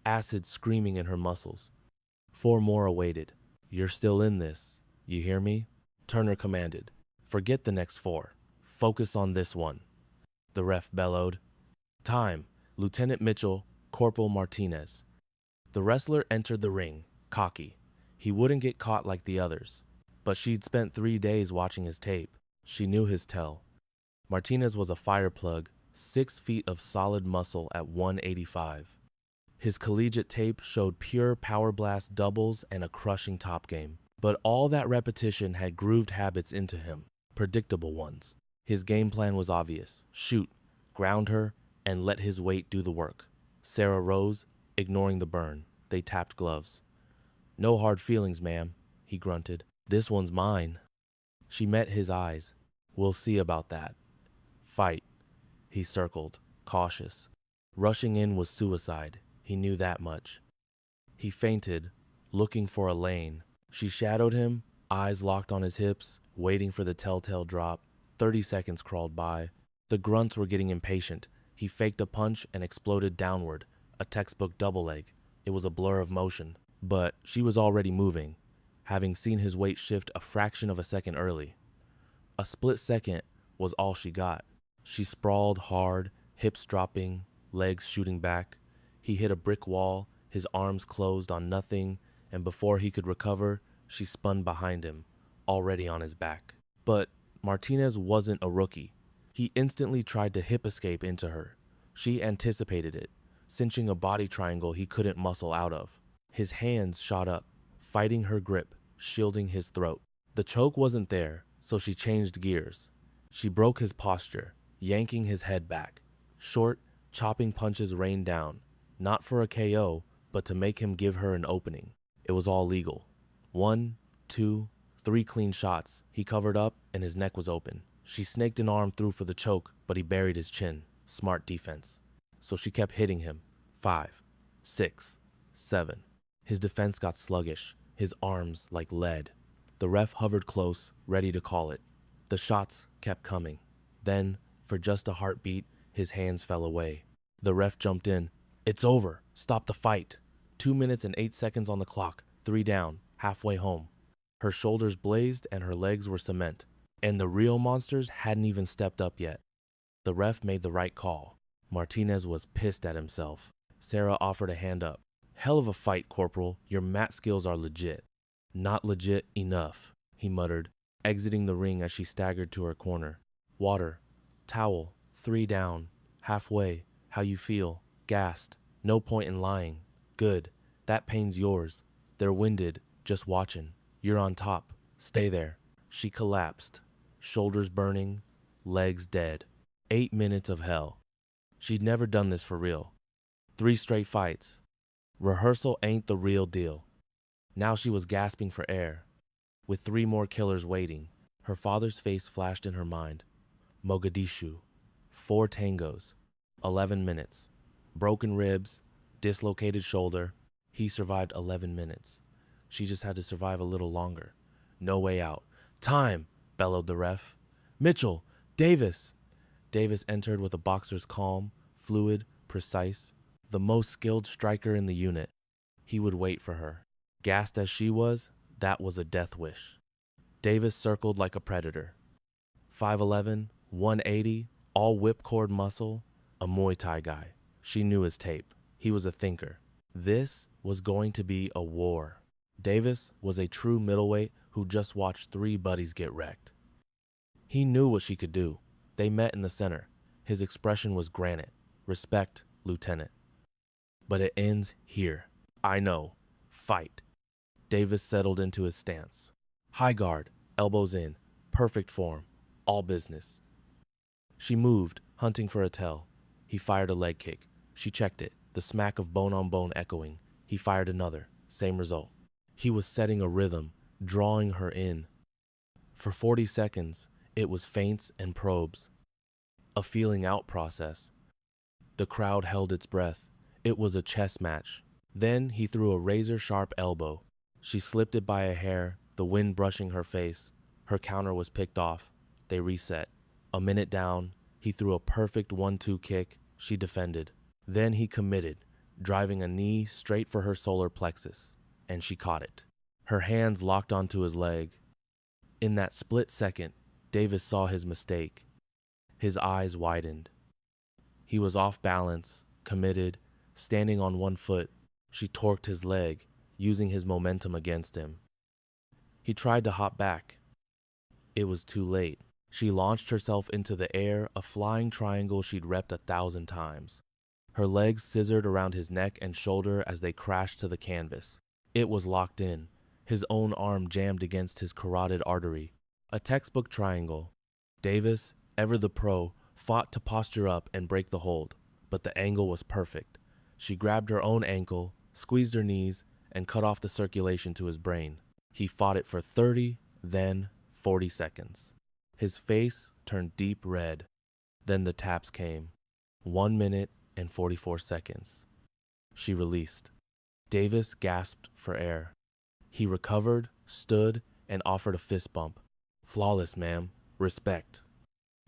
acid screaming in her muscles. 4 more awaited. "You're still in this. You hear me?" Turner commanded. "Forget the next 4. Focus on this one." The ref bellowed. "Time. Lieutenant Mitchell, Corporal Martinez." The wrestler entered the ring, cocky. He wouldn't get caught like the others. But she'd spent 3 days watching his tape. She knew his tell. Martinez was a fire plug, 6 feet of solid muscle at 185. His collegiate tape showed pure power blast doubles and a crushing top game. But all that repetition had grooved habits into him, predictable ones. His game plan was obvious. Shoot, ground her, and let his weight do the work. Sarah rose, ignoring the burn. They tapped gloves. "No hard feelings, ma'am," he grunted. "This one's mine." She met his eyes. "We'll see about that." "Fight." He circled, cautious. Rushing in was suicide. He knew that much. He feinted, looking for a lane. She shadowed him, eyes locked on his hips, waiting for the telltale drop. 30 seconds crawled by. The grunts were getting impatient. He faked a punch and exploded downward, a textbook double leg. It was a blur of motion. But she was already moving, having seen his weight shift a fraction of a second early. A split second was all she got. She sprawled hard, hips dropping, legs shooting back. He hit a brick wall, his arms closed on nothing, and before he could recover, she spun behind him, already on his back. But Martinez wasn't a rookie. He instantly tried to hip escape into her. She anticipated it, cinching a body triangle he couldn't muscle out of. His hands shot up, fighting her grip, shielding his throat. The choke wasn't there, so she changed gears. She broke his posture, yanking his head back. Short, Chopping punches rained down, not for a KO, but to make him give her an opening. It was all legal. 1, 2, 3 clean shots. He covered up and his neck was open. She snaked an arm through for the choke, but he buried his chin. Smart defense. So she kept hitting him. 5, 6, 7. His defense got sluggish, his arms like lead. The ref hovered close, ready to call it. The shots kept coming. Then, for just a heartbeat, his hands fell away. The ref jumped in. It's over. Stop the fight. 2 minutes and 8 seconds on the clock. 3 down, halfway home. Her shoulders blazed and her legs were cement. And the real monsters hadn't even stepped up yet. The ref made the right call. Martinez was pissed at himself. Sarah offered a hand up. Hell of a fight, Corporal. Your mat skills are legit. Not legit enough, he muttered, exiting the ring as she staggered to her corner. Water. Towel. 3 down. Halfway. How you feel? Gassed. No point in lying. Good. That pain's yours. They're winded. Just watching. You're on top. Stay there. She collapsed. Shoulders burning. Legs dead. 8 minutes of hell. She'd never done this for real. 3 straight fights. Rehearsal ain't the real deal. Now she was gasping for air. With 3 more killers waiting, her father's face flashed in her mind. Mogadishu. 4 tangos. 11 minutes. Broken ribs. Dislocated shoulder. He survived 11 minutes. She just had to survive a little longer. No way out. Time, bellowed the ref. Mitchell! Davis! Davis entered with a boxer's calm, fluid, precise. The most skilled striker in the unit. He would wait for her. Gassed as she was, that was a death wish. Davis circled like a predator. 5'11", 180, all whipcord muscle, a Muay Thai guy. She knew his tape. He was a thinker. This was going to be a war. Davis was a true middleweight who just watched 3 buddies get wrecked. He knew what she could do. They met in the center. His expression was granite. Respect, Lieutenant. But it ends here. I know. Fight. Davis settled into his stance. High guard, elbows in, perfect form, all business. She moved, hunting for a tell. He fired a leg kick. She checked it, the smack of bone on bone echoing. He fired another, same result. He was setting a rhythm, drawing her in. For 40 seconds, it was feints and probes. A feeling out process. The crowd held its breath. It was a chess match. Then he threw a razor-sharp elbow. She slipped it by a hair, the wind brushing her face. Her counter was picked off. They reset. A minute down, he threw a perfect 1-2 kick. She defended. Then he committed, driving a knee straight for her solar plexus, and she caught it. Her hands locked onto his leg. In that split second, Davis saw his mistake. His eyes widened. He was off balance, committed, standing on one foot. She torqued his leg, using his momentum against him. He tried to hop back. It was too late. She launched herself into the air, a flying triangle she'd repped 1,000 times. Her legs scissored around his neck and shoulder as they crashed to the canvas. It was locked in, his own arm jammed against his carotid artery. A textbook triangle. Davis, ever the pro, fought to posture up and break the hold, but the angle was perfect. She grabbed her own ankle, squeezed her knees, and cut off the circulation to his brain. He fought it for 30, then 40 seconds. His face turned deep red. Then the taps came. 1 minute and 44 seconds. She released. Davis gasped for air. He recovered, stood, and offered a fist bump. Flawless, ma'am. Respect.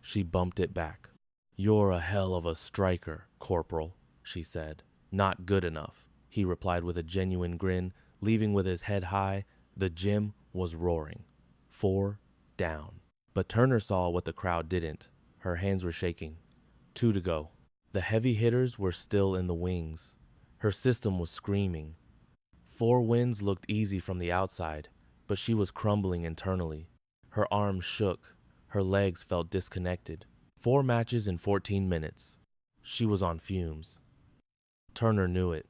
She bumped it back. You're a hell of a striker, Corporal, she said. Not good enough, he replied with a genuine grin, leaving with his head high. The gym was roaring. 4 down. But Turner saw what the crowd didn't. Her hands were shaking. 2 to go. The heavy hitters were still in the wings. Her system was screaming. 4 wins looked easy from the outside, but she was crumbling internally. Her arms shook. Her legs felt disconnected. 4 matches in 14 minutes. She was on fumes. Turner knew it.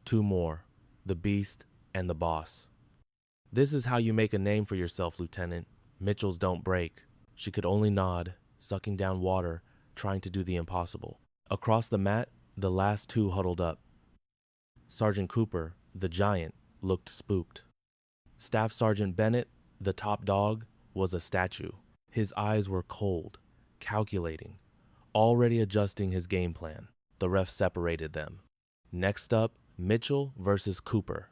2 more. The Beast and the Boss. This is how you make a name for yourself, Lieutenant. Mitchells don't break. She could only nod, sucking down water, trying to do the impossible. Across the mat, the last two huddled up. Sergeant Cooper, the giant, looked spooked. Staff Sergeant Bennett, the top dog, was a statue. His eyes were cold, calculating, already adjusting his game plan. The ref separated them. Next up, Mitchell versus Cooper.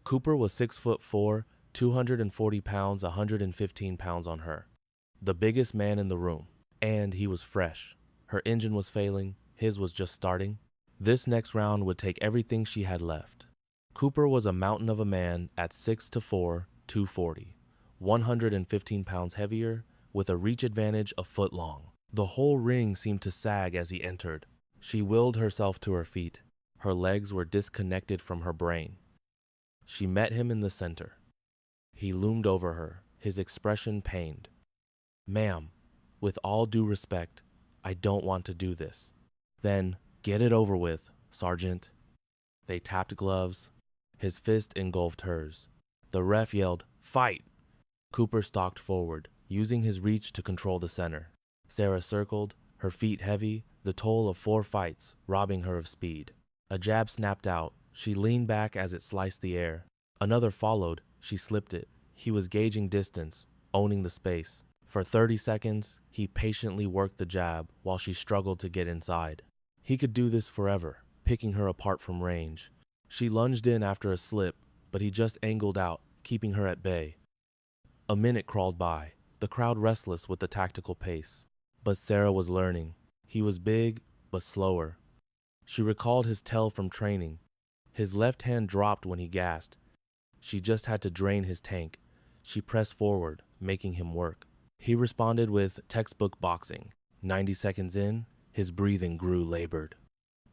Cooper was 6'4", 240 pounds, 115 pounds on her. The biggest man in the room. And he was fresh. Her engine was failing, his was just starting. This next round would take everything she had left. Cooper was a mountain of a man at 6'4", 240, 115 pounds heavier, with a reach advantage a foot long. The whole ring seemed to sag as he entered. She willed herself to her feet. Her legs were disconnected from her brain. She met him in the center. He loomed over her, his expression pained. "Ma'am, with all due respect, I don't want to do this." "Then get it over with, Sergeant." They tapped gloves. His fist engulfed hers. The ref yelled, "Fight!" Cooper stalked forward, using his reach to control the center. Sarah circled, her feet heavy, the toll of 4 fights, robbing her of speed. A jab snapped out. She leaned back as it sliced the air. Another followed. She slipped it. He was gauging distance, owning the space. For 30 seconds, he patiently worked the jab while she struggled to get inside. He could do this forever, picking her apart from range. She lunged in after a slip, but he just angled out, keeping her at bay. A minute crawled by, the crowd restless with the tactical pace. But Sarah was learning. He was big, but slower. She recalled his tell from training. His left hand dropped when he gassed. She just had to drain his tank. She pressed forward, making him work. He responded with textbook boxing. 90 seconds in, his breathing grew labored.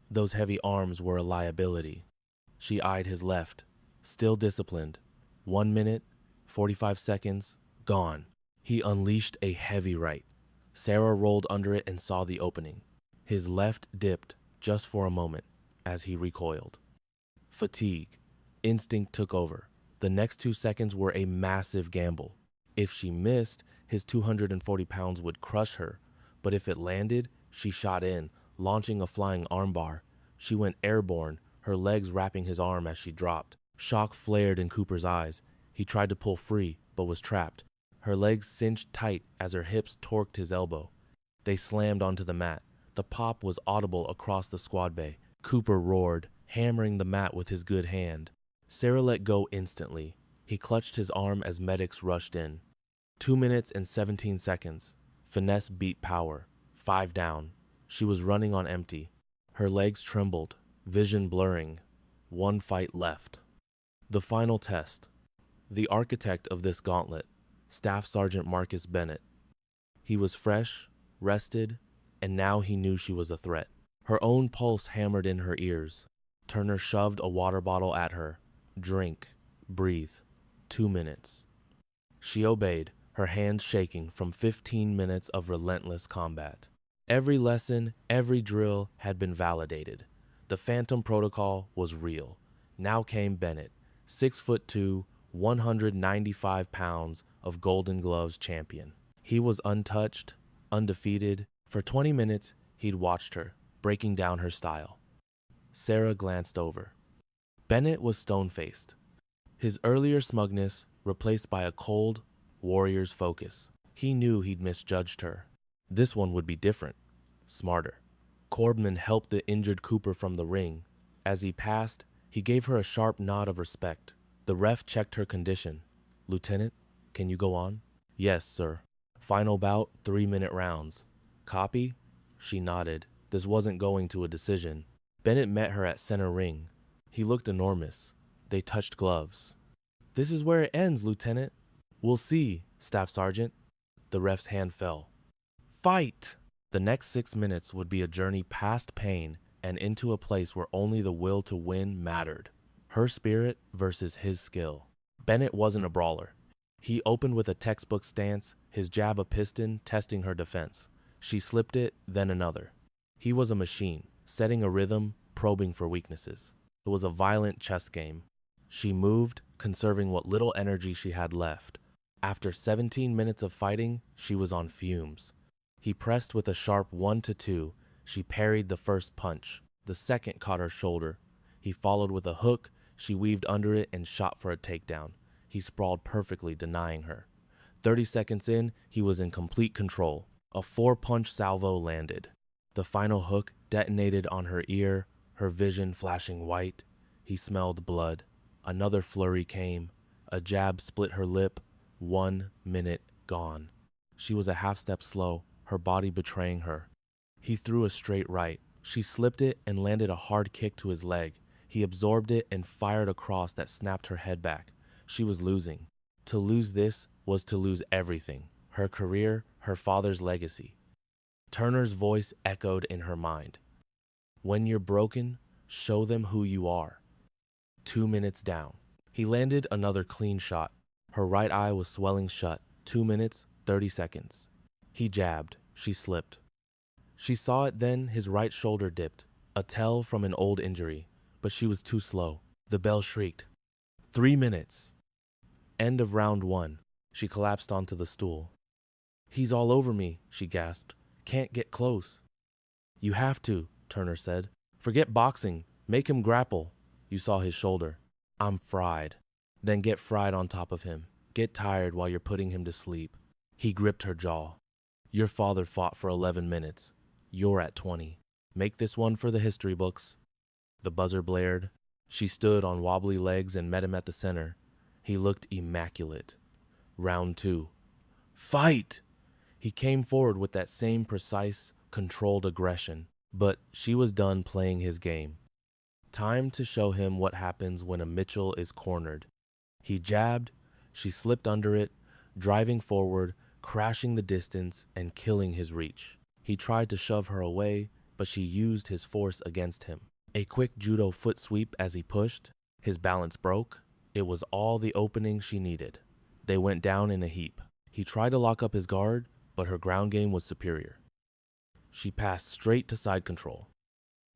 Those heavy arms were a liability. She eyed his left, still disciplined. 1 minute, 45 seconds, gone. He unleashed a heavy right. Sarah rolled under it and saw the opening. His left dipped just for a moment as he recoiled. Fatigue. Instinct took over. The next 2 seconds were a massive gamble. If she missed, his 240 pounds would crush her. But if it landed, she shot in, launching a flying armbar. She went airborne, her legs wrapping his arm as she dropped. Shock flared in Cooper's eyes. He tried to pull free, but was trapped. Her legs cinched tight as her hips torqued his elbow. They slammed onto the mat. The pop was audible across the squad bay. Cooper roared, hammering the mat with his good hand. Sarah let go instantly. He clutched his arm as medics rushed in. 2 minutes and 17 seconds. Finesse beat power. 5 down. She was running on empty. Her legs trembled, vision blurring. 1 fight left. The final test. The architect of this gauntlet, Staff Sergeant Marcus Bennett. He was fresh, rested, and now he knew she was a threat. Her own pulse hammered in her ears. Turner shoved a water bottle at her. "Drink. Breathe. 2 minutes." She obeyed, her hands shaking from 15 minutes of relentless combat. Every lesson, every drill had been validated. The Phantom Protocol was real. Now came Bennett, 6'2", 195 pounds of Golden Gloves champion. He was untouched, undefeated. For 20 minutes, he'd watched her, breaking down her style. Sarah glanced over. Bennett was stone-faced, his earlier smugness replaced by a cold, warrior's focus. He knew he'd misjudged her. This one would be different, smarter. Corbman helped the injured Cooper from the ring. As he passed, he gave her a sharp nod of respect. The ref checked her condition. "Lieutenant, can you go on?" "Yes, sir." "Final bout, 3-minute rounds." "Copy?" She nodded. This wasn't going to a decision. Bennett met her at center ring. He looked enormous. They touched gloves. "This is where it ends, Lieutenant." "We'll see, Staff Sergeant." The ref's hand fell. "Fight!" The next 6 minutes would be a journey past pain and into a place where only the will to win mattered. Her spirit versus his skill. Bennett wasn't a brawler. He opened with a textbook stance, his jab a piston, testing her defense. She slipped it, then another. He was a machine, setting a rhythm, probing for weaknesses. It was a violent chess game. She moved, conserving what little energy she had left. After 17 minutes of fighting, she was on fumes. He pressed with a sharp 1-2, She parried the first punch. The second caught her shoulder. He followed with a hook. She weaved under it and shot for a takedown. He sprawled perfectly, denying her. 30 seconds in, he was in complete control. A 4-punch salvo landed. The final hook detonated on her ear, her vision flashing white. He smelled blood. Another flurry came. A jab split her lip. 1 minute gone. She was a half step slow, her body betraying her. He threw a straight right. She slipped it and landed a hard kick to his leg. He absorbed it and fired a cross that snapped her head back. She was losing. To lose this was to lose everything. Her career, her father's legacy. Turner's voice echoed in her mind. When you're broken, show them who you are. 2 minutes down. He landed another clean shot. Her right eye was swelling shut. 2 minutes, 30 seconds. He jabbed. She slipped. She saw it then, his right shoulder dipped. A tell from an old injury. But she was too slow. The bell shrieked. 3 minutes. End of round 1. She collapsed onto the stool. He's all over me, she gasped. Can't get close. You have to, Turner said. Forget boxing. Make him grapple. You saw his shoulder. I'm fried. Then get fried on top of him. Get tired while you're putting him to sleep. He gripped her jaw. Your father fought for 11 minutes. You're at 20. Make this one for the history books. The buzzer blared. She stood on wobbly legs and met him at the center. He looked immaculate. Round 2. Fight! He came forward with that same precise, controlled aggression. But she was done playing his game. Time to show him what happens when a Mitchell is cornered. He jabbed. She slipped under it, driving forward, crashing the distance and killing his reach. He tried to shove her away, but she used his force against him. A quick judo foot sweep as he pushed. His balance broke. It was all the opening she needed. They went down in a heap. He tried to lock up his guard, but her ground game was superior. She passed straight to side control.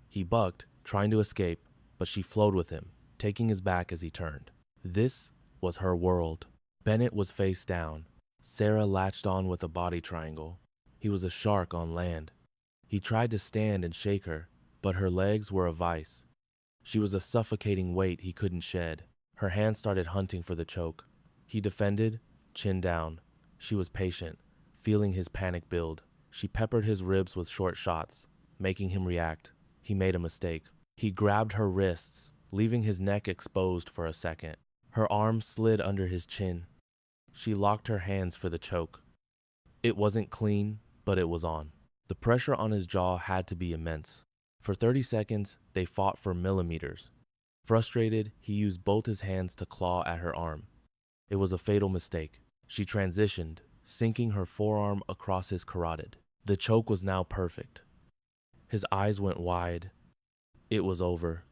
He bucked, trying to escape, but she flowed with him, taking his back as he turned. This was her world. Bennett was face down. Sarah latched on with a body triangle. He was a shark on land. He tried to stand and shake her, but her legs were a vice. She was a suffocating weight he couldn't shed. Her hand started hunting for the choke. He defended, chin down. She was patient, feeling his panic build. She peppered his ribs with short shots, making him react. He made a mistake. He grabbed her wrists, leaving his neck exposed for a second. Her arm slid under his chin. She locked her hands for the choke. It wasn't clean, but it was on. The pressure on his jaw had to be immense. For 30 seconds, they fought for millimeters. Frustrated, he used both his hands to claw at her arm. It was a fatal mistake. She transitioned, sinking her forearm across his carotid. The choke was now perfect. His eyes went wide. It was over.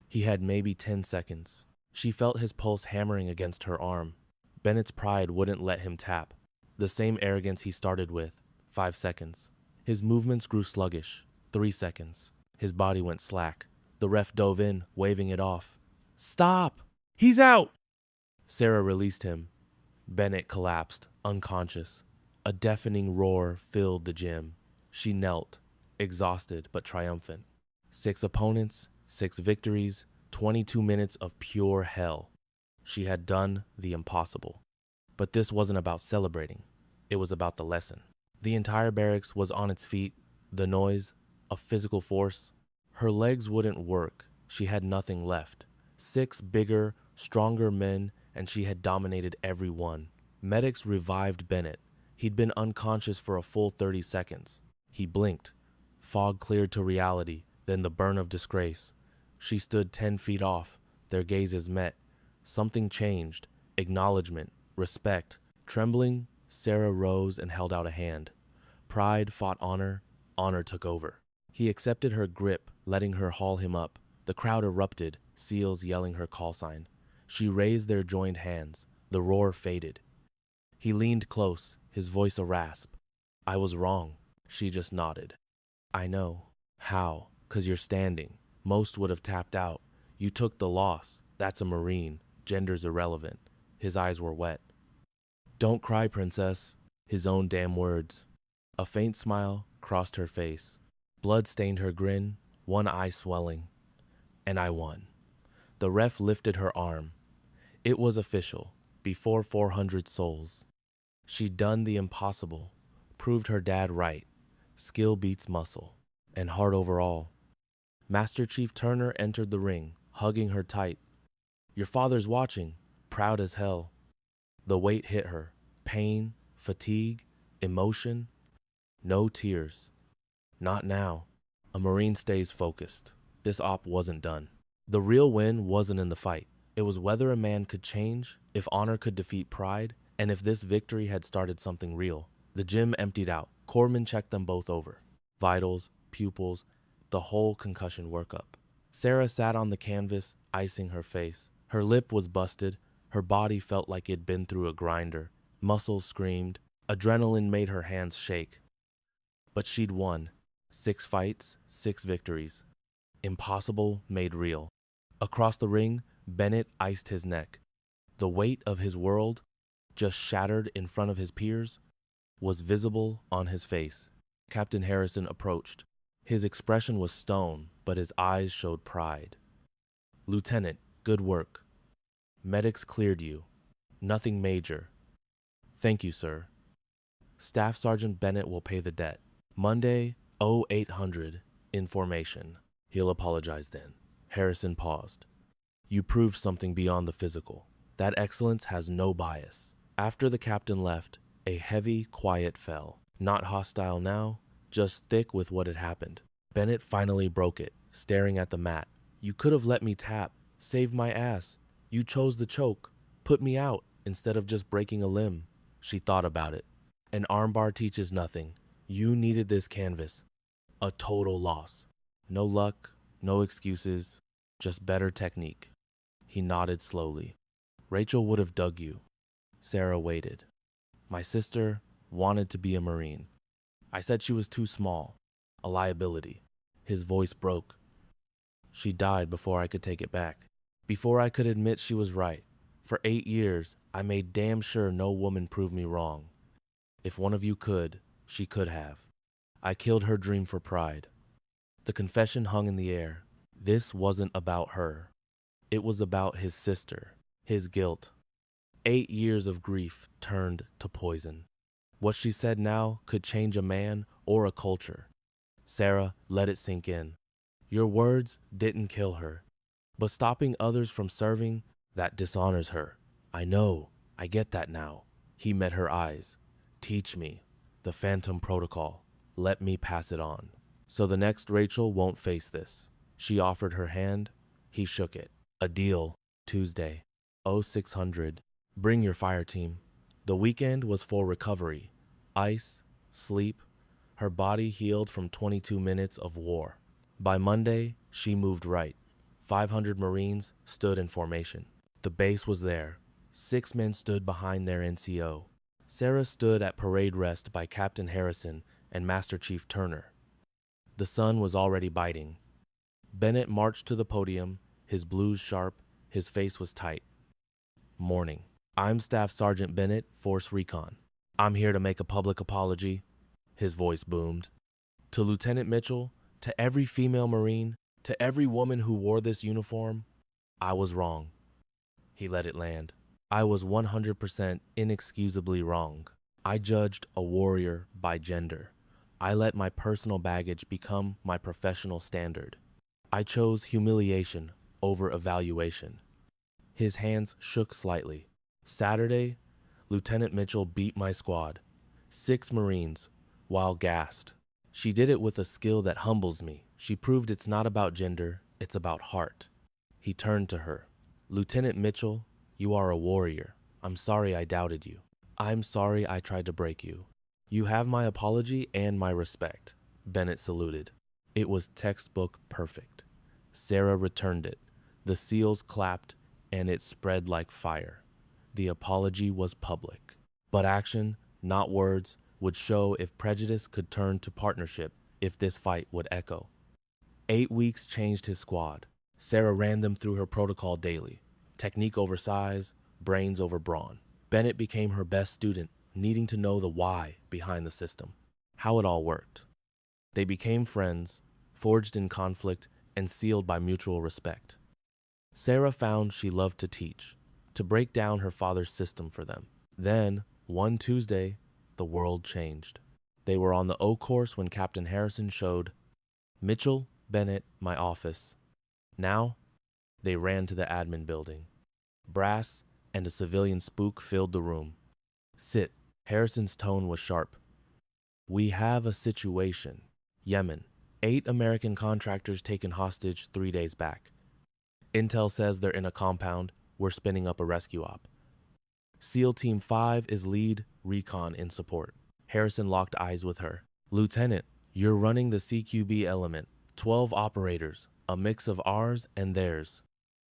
He had maybe 10 seconds. She felt his pulse hammering against her arm. Bennett's pride wouldn't let him tap. The same arrogance he started with. 5 seconds. His movements grew sluggish. 3 seconds. His body went slack. The ref dove in, waving it off. Stop! He's out! Sarah released him. Bennett collapsed, unconscious. A deafening roar filled the gym. She knelt, exhausted but triumphant. 6 opponents, 6 victories, 22 minutes of pure hell. She had done the impossible. But this wasn't about celebrating. It was about the lesson. The entire barracks was on its feet. The noise, a physical force. Her legs wouldn't work. She had nothing left. 6 bigger, stronger men, and she had dominated every one. Medics revived Bennett. He'd been unconscious for a full 30 seconds. He blinked. Fog cleared to reality, then the burn of disgrace. She stood 10 feet off. Their gazes met. Something changed. Acknowledgement, respect. Trembling, Sarah rose and held out a hand. Pride fought honor. Honor took over. He accepted her grip, letting her haul him up. The crowd erupted, SEALs yelling her call sign. She raised their joined hands. The roar faded. He leaned close, his voice a rasp. I was wrong. She just nodded. I know. How? 'Cause you're standing. Most would have tapped out. You took the loss. That's a Marine. Gender's irrelevant. His eyes were wet. Don't cry, princess. His own damn words. A faint smile crossed her face. Blood stained her grin, one eye swelling. And I won. The ref lifted her arm. It was official, before 400 souls. She'd done the impossible, proved her dad right. Skill beats muscle, and heart overall. Master Chief Turner entered the ring, hugging her tight. Your father's watching, proud as hell. The weight hit her. Pain, fatigue, emotion. No tears. Not now. A Marine stays focused. This op wasn't done. The real win wasn't in the fight. It was whether a man could change, if honor could defeat pride, and if this victory had started something real. The gym emptied out. Corpsman checked them both over. Vitals, pupils, the whole concussion workup. Sarah sat on the canvas, icing her face. Her lip was busted. Her body felt like it'd been through a grinder. Muscles screamed. Adrenaline made her hands shake. But she'd won. 6 fights, 6 victories. Impossible made real. Across the ring, Bennett iced his neck. The weight of his world, just shattered in front of his peers, was visible on his face. Captain Harrison approached. His expression was stone, but his eyes showed pride. Lieutenant, good work. Medics cleared you. Nothing major. Thank you, sir. Staff Sergeant Bennett will pay the debt. Monday, 0800, information. He'll apologize then. Harrison paused. You proved something beyond the physical. That excellence has no bias. After the captain left, a heavy quiet fell. Not hostile now, just thick with what had happened. Bennett finally broke it, staring at the mat. You could have let me tap, saved my ass. You chose the choke, put me out instead of just breaking a limb. She thought about it. An armbar teaches nothing. You needed this canvas. A total loss. No luck, no excuses, just better technique. He nodded slowly. Rachel would have dug you. Sarah waited. My sister wanted to be a Marine. I said she was too small, a liability. His voice broke. She died before I could take it back. Before I could admit she was right. For 8 years, I made damn sure no woman proved me wrong. If one of you could, she could have. I killed her dream for pride. The confession hung in the air. This wasn't about her. It was about his sister, his guilt. 8 years of grief turned to poison. What she said now could change a man or a culture. Sarah, let it sink in. Your words didn't kill her, but stopping others from serving, that dishonors her. I know, I get that now. He met her eyes. Teach me, the Phantom Protocol. Let me pass it on. So the next Rachel won't face this. She offered her hand. He shook it. A deal. Tuesday. 0600. Bring your fire team. The weekend was for recovery. Ice, sleep. Her body healed from 22 minutes of war. By Monday, she moved right. 500 Marines stood in formation. The base was there. 6 men stood behind their NCO. Sarah stood at parade rest by Captain Harrison and Master Chief Turner. The sun was already biting. Bennett marched to the podium, his blues sharp, his face was tight. Morning. I'm Staff Sergeant Bennett, Force Recon. I'm here to make a public apology. His voice boomed. To Lieutenant Mitchell, to every female Marine, to every woman who wore this uniform, I was wrong. He let it land. I was 100% inexcusably wrong. I judged a warrior by gender. I let my personal baggage become my professional standard. I chose humiliation over evaluation. His hands shook slightly. Saturday, Lieutenant Mitchell beat my squad. 6 Marines, while gassed. She did it with a skill that humbles me. She proved it's not about gender, it's about heart. He turned to her. Lieutenant Mitchell, you are a warrior. I'm sorry I doubted you. I'm sorry I tried to break you. You have my apology and my respect. Bennett saluted. It was textbook perfect. Sarah returned it. The seals clapped, and it spread like fire. The apology was public. But action, not words, would show if prejudice could turn to partnership, if this fight would echo. 8 weeks changed his squad. Sarah ran them through her protocol daily. Technique over size, brains over brawn. Bennett became her best student, needing to know the why behind the system, how it all worked. They became friends, forged in conflict and sealed by mutual respect. Sarah found she loved to teach, to break down her father's system for them. Then, one Tuesday, the world changed. They were on the O course when Captain Harrison showed Mitchell, Bennett, my office. Now, they ran to the admin building. Brass and a civilian spook filled the room. Sit. Harrison's tone was sharp. We have a situation. Yemen. 8 American contractors taken hostage 3 days back. Intel says they're in a compound. We're spinning up a rescue op. SEAL Team 5 is lead recon in support. Harrison locked eyes with her. Lieutenant, you're running the CQB element. 12 operators, a mix of ours and theirs.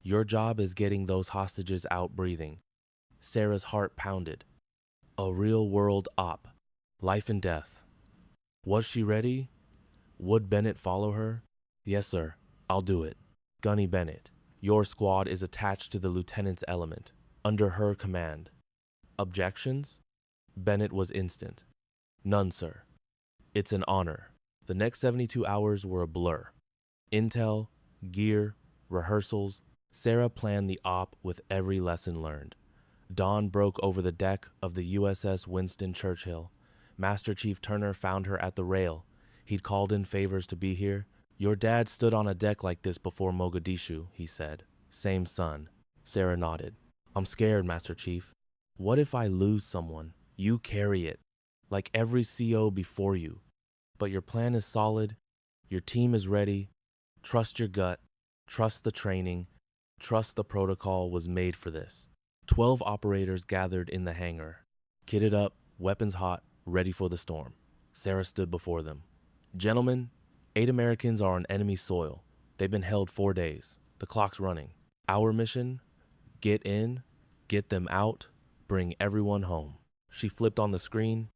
Your job is getting those hostages out breathing. Sarah's heart pounded. A real-world op. Life and death. Was she ready? Would Bennett follow her? Yes, sir. I'll do it. Gunny Bennett, your squad is attached to the lieutenant's element, under her command. Objections? Bennett was instant. None, sir. It's an honor. The next 72 hours were a blur. Intel, gear, rehearsals. Sarah planned the op with every lesson learned. Dawn broke over the deck of the USS Winston Churchill. Master Chief Turner found her at the rail. He'd called in favors to be here. Your dad stood on a deck like this before Mogadishu, he said. Same son. Sarah nodded. I'm scared, Master Chief. What if I lose someone? You carry it, like every CO before you. But your plan is solid. Your team is ready. Trust your gut. Trust the training. Trust the protocol was made for this. 12 operators gathered in the hangar. Kitted up, weapons hot, ready for the storm. Sarah stood before them. Gentlemen, 8 Americans are on enemy soil. They've been held 4 days. The clock's running. Our mission? Get in, get them out, bring everyone home. She flipped on the screen.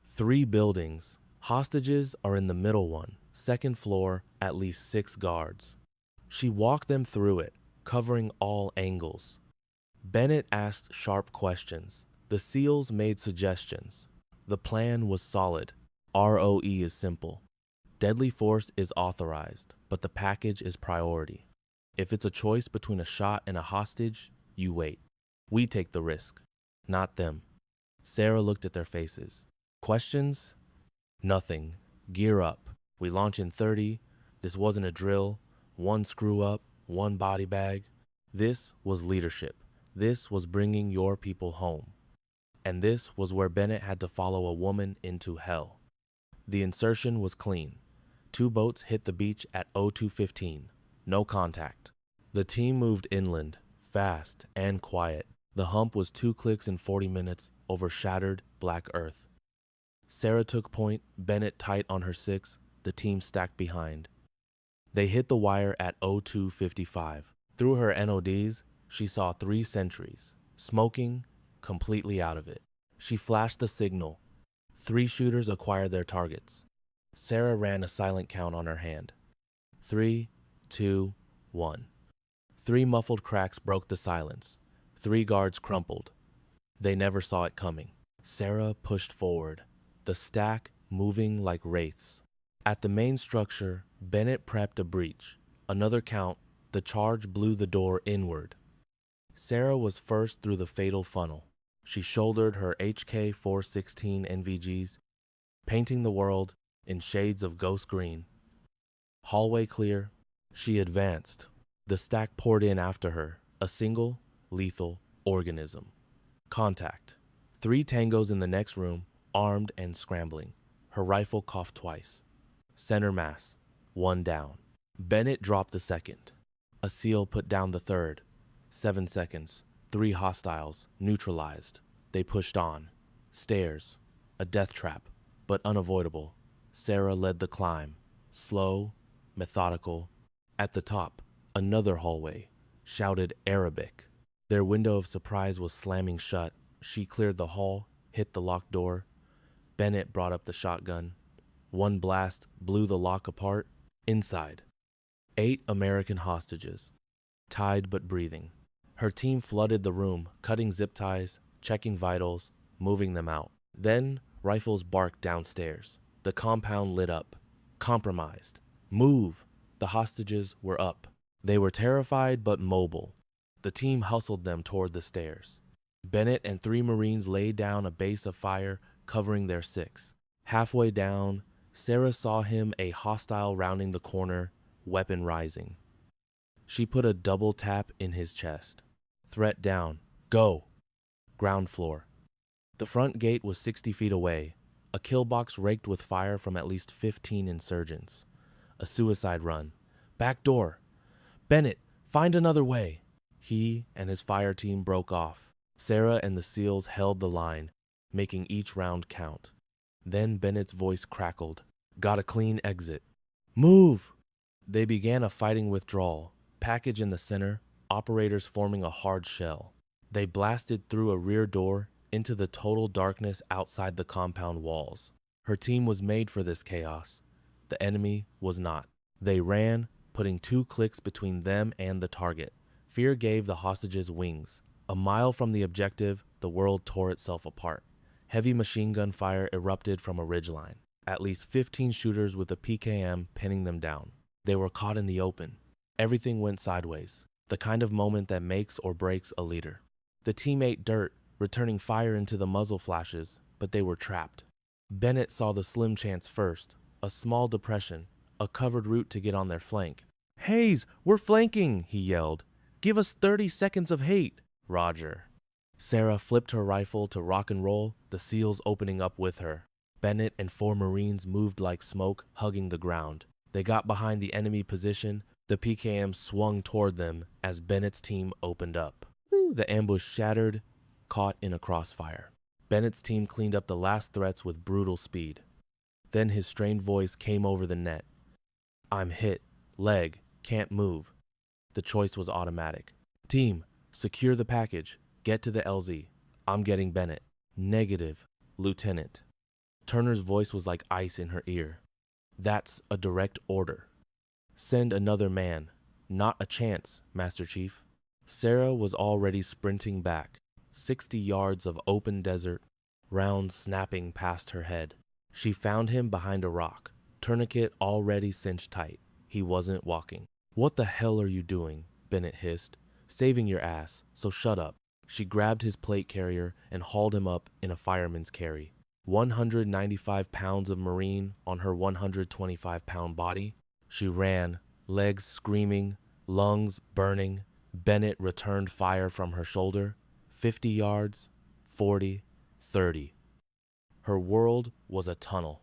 3 buildings. Hostages are in the middle one. 2nd floor, at least 6 guards. She walked them through it, covering all angles. Bennett asked sharp questions. The SEALs made suggestions. The plan was solid. ROE is simple. Deadly force is authorized, but the package is priority. If it's a choice between a shot and a hostage, you wait. We take the risk, not them. Sarah looked at their faces. Questions? Nothing. Gear up. We launch in 30. This wasn't a drill. 1 screw up, 1 body bag. This was leadership. This was bringing your people home. And this was where Bennett had to follow a woman into hell. The insertion was clean. 2 boats hit the beach at 02:15. No contact. The team moved inland, fast and quiet. The hump was 2 clicks in 40 minutes over shattered black earth. Sarah took point, Bennett tight on her 6, the team stacked behind. They hit the wire at 02:55. Through her NODs, she saw 3 sentries, smoking, completely out of it. She flashed the signal. 3 shooters acquired their targets. Sarah ran a silent count on her hand. 3, 2, 1. 3 muffled cracks broke the silence. 3 guards crumpled. They never saw it coming. Sarah pushed forward, the stack moving like wraiths. At the main structure, Bennett prepped a breach. Another count, the charge blew the door inward. Sarah was first through the fatal funnel. She shouldered her HK-416 NVGs, painting the world in shades of ghost green. Hallway clear, she advanced. The stack poured in after her, a single, lethal organism. Contact. 3 tangos in the next room, armed and scrambling. Her rifle coughed twice. Center mass, 1 down. Bennett dropped the 2nd. A SEAL put down the 3rd. 7 seconds. 3 hostiles, neutralized. They pushed on. Stairs. A death trap, but unavoidable. Sarah led the climb. Slow, methodical. At the top, another hallway. Shouted Arabic. Their window of surprise was slamming shut. She cleared the hall, hit the locked door. Bennett brought up the shotgun. 1 blast blew the lock apart. Inside. 8 American hostages. Tied but breathing. Her team flooded the room, cutting zip ties, checking vitals, moving them out. Then, rifles barked downstairs. The compound lit up. Compromised. Move! The hostages were up. They were terrified but mobile. The team hustled them toward the stairs. Bennett and 3 Marines laid down a base of fire covering their 6. Halfway down, Sarah saw him, a hostile rounding the corner, weapon rising. She put a double tap in his chest. Threat down. Go! Ground floor. The front gate was 60 feet away, a kill box raked with fire from at least 15 insurgents. A suicide run. Back door. Bennett, find another way. He and his fire team broke off. Sarah and the SEALs held the line, making each round count. Then Bennett's voice crackled. Got a clean exit. Move! They began a fighting withdrawal. Package in the center, operators forming a hard shell. They blasted through a rear door into the total darkness outside the compound walls. Her team was made for this chaos. The enemy was not. They ran, putting 2 clicks between them and the target. Fear gave the hostages wings. A mile from the objective, the world tore itself apart. Heavy machine gun fire erupted from a ridgeline. At least 15 shooters with a PKM pinning them down. They were caught in the open. Everything went sideways. The kind of moment that makes or breaks a leader. The team ate dirt, returning fire into the muzzle flashes, but they were trapped. Bennett saw the slim chance first, a small depression, a covered route to get on their flank. Hayes, we're flanking, he yelled. Give us 30 seconds of hate. Roger. Sarah flipped her rifle to rock and roll, the SEALs opening up with her. Bennett and 4 Marines moved like smoke, hugging the ground. They got behind the enemy position. The PKM swung toward them as Bennett's team opened up. The ambush shattered, caught in a crossfire. Bennett's team cleaned up the last threats with brutal speed. Then his strained voice came over the net. I'm hit. Leg. Can't move. The choice was automatic. Team, secure the package. Get to the LZ. I'm getting Bennett. Negative, Lieutenant. Turner's voice was like ice in her ear. That's a direct order. Send another man. Not a chance, Master Chief. Sarah was already sprinting back. 60 yards of open desert, rounds snapping past her head. She found him behind a rock, tourniquet already cinched tight. He wasn't walking. What the hell are you doing? Bennett hissed. Saving your ass, so shut up. She grabbed his plate carrier and hauled him up in a fireman's carry. 195 pounds of Marine on her 125-pound body. She ran, legs screaming, lungs burning. Bennett returned fire from her shoulder. 50 yards, 40, 30. Her world was a tunnel.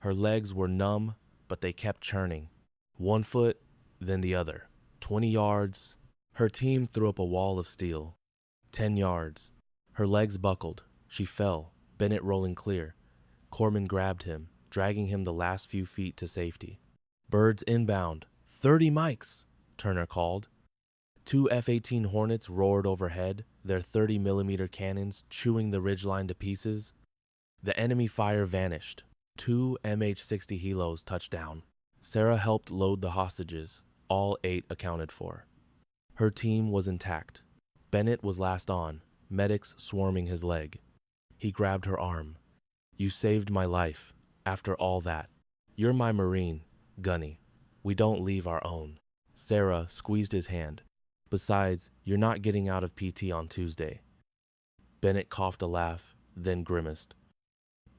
Her legs were numb, but they kept churning. 1 foot, then the other. 20 yards. Her team threw up a wall of steel. 10 yards. Her legs buckled. She fell, Bennett rolling clear. Corman grabbed him, dragging him the last few feet to safety. Birds inbound. 30 mics, Turner called. 2 F-18 Hornets roared overhead, their 30mm cannons chewing the ridgeline to pieces. The enemy fire vanished. 2 MH-60 helos touched down. Sarah helped load the hostages, all 8 accounted for. Her team was intact. Bennett was last on, medics swarming his leg. He grabbed her arm. You saved my life, after all that. You're my Marine, Gunny. We don't leave our own. Sarah squeezed his hand. Besides, you're not getting out of PT on Tuesday. Bennett coughed a laugh, then grimaced.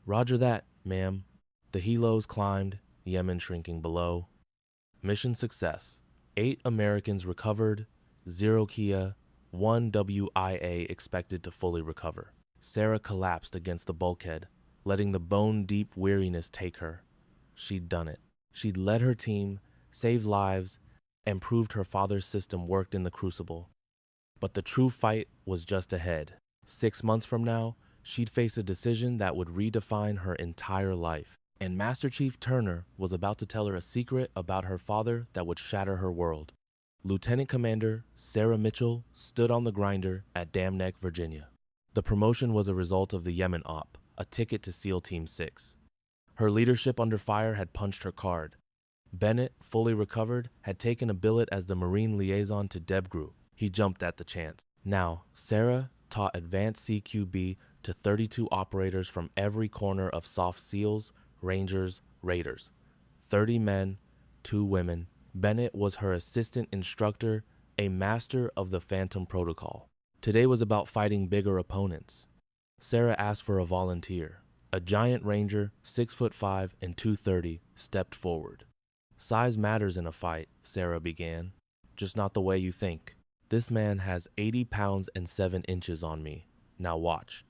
Roger that, ma'am. The helos climbed, Yemen shrinking below. Mission success. 8 Americans recovered, 0 Kia, 1 WIA expected to fully recover. Sarah collapsed against the bulkhead, letting the bone-deep weariness take her. She'd done it. She'd led her team, saved lives, and proved her father's system worked in the crucible. But the true fight was just ahead. 6 months from now, she'd face a decision that would redefine her entire life. And Master Chief Turner was about to tell her a secret about her father that would shatter her world. Lieutenant Commander Sarah Mitchell stood on the grinder at Dam Neck, Virginia. The promotion was a result of the Yemen op, a ticket to SEAL Team 6. Her leadership under fire had punched her card. Bennett, fully recovered, had taken a billet as the Marine liaison to Deb Group. He jumped at the chance. Now, Sarah taught advanced CQB to 32 operators from every corner of Soft SEALs, Rangers, Raiders. 30 men, 2 women. Bennett was her assistant instructor, a master of the Phantom Protocol. Today was about fighting bigger opponents. Sarah asked for a volunteer. A giant ranger, 6'5" and 230, stepped forward. Size matters in a fight, Sarah began. Just not the way you think. This man has 80 pounds and 7 inches on me. Now watch.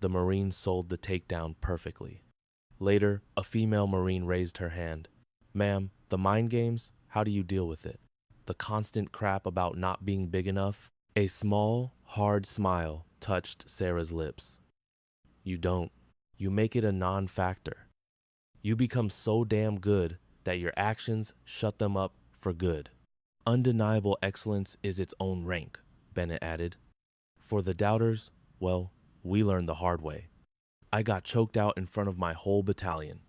The Marine sold the takedown perfectly. Later, a female Marine raised her hand. Ma'am, the mind games, how do you deal with it? The constant crap about not being big enough? A small, hard smile touched Sarah's lips. You don't. You make it a non-factor. You become so damn good that your actions shut them up for good. Undeniable excellence is its own rank, Bennett added. For the doubters, well, we learned the hard way. I got choked out in front of my whole battalion.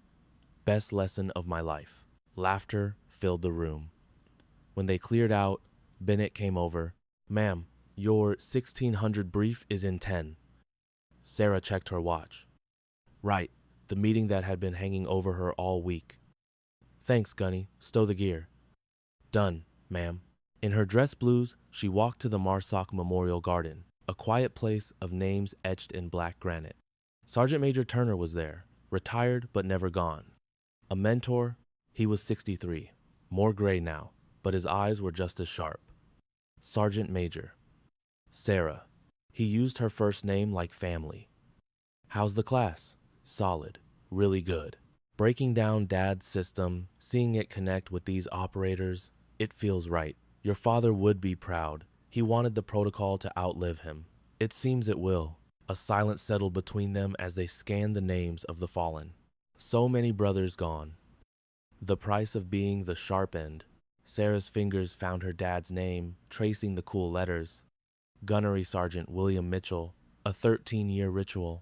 Best lesson of my life. Laughter filled the room. When they cleared out, Bennett came over. Ma'am, your 1600 brief is in 10. Sarah checked her watch. Right, the meeting that had been hanging over her all week. Thanks, Gunny. Stow the gear. Done, ma'am. In her dress blues, she walked to the Marsoc Memorial Garden, a quiet place of names etched in black granite. Sergeant Major Turner was there, retired but never gone. A mentor, he was 63, more gray now, but his eyes were just as sharp. Sergeant Major. Sarah. He used her first name like family. How's the class? Solid. Really good. Breaking down Dad's system, seeing it connect with these operators, it feels right. Your father would be proud. He wanted the protocol to outlive him. It seems it will. A silence settled between them as they scanned the names of the fallen. So many brothers gone. The price of being the sharp end. Sarah's fingers found her dad's name, tracing the cool letters. Gunnery Sergeant William Mitchell, a 13-year ritual.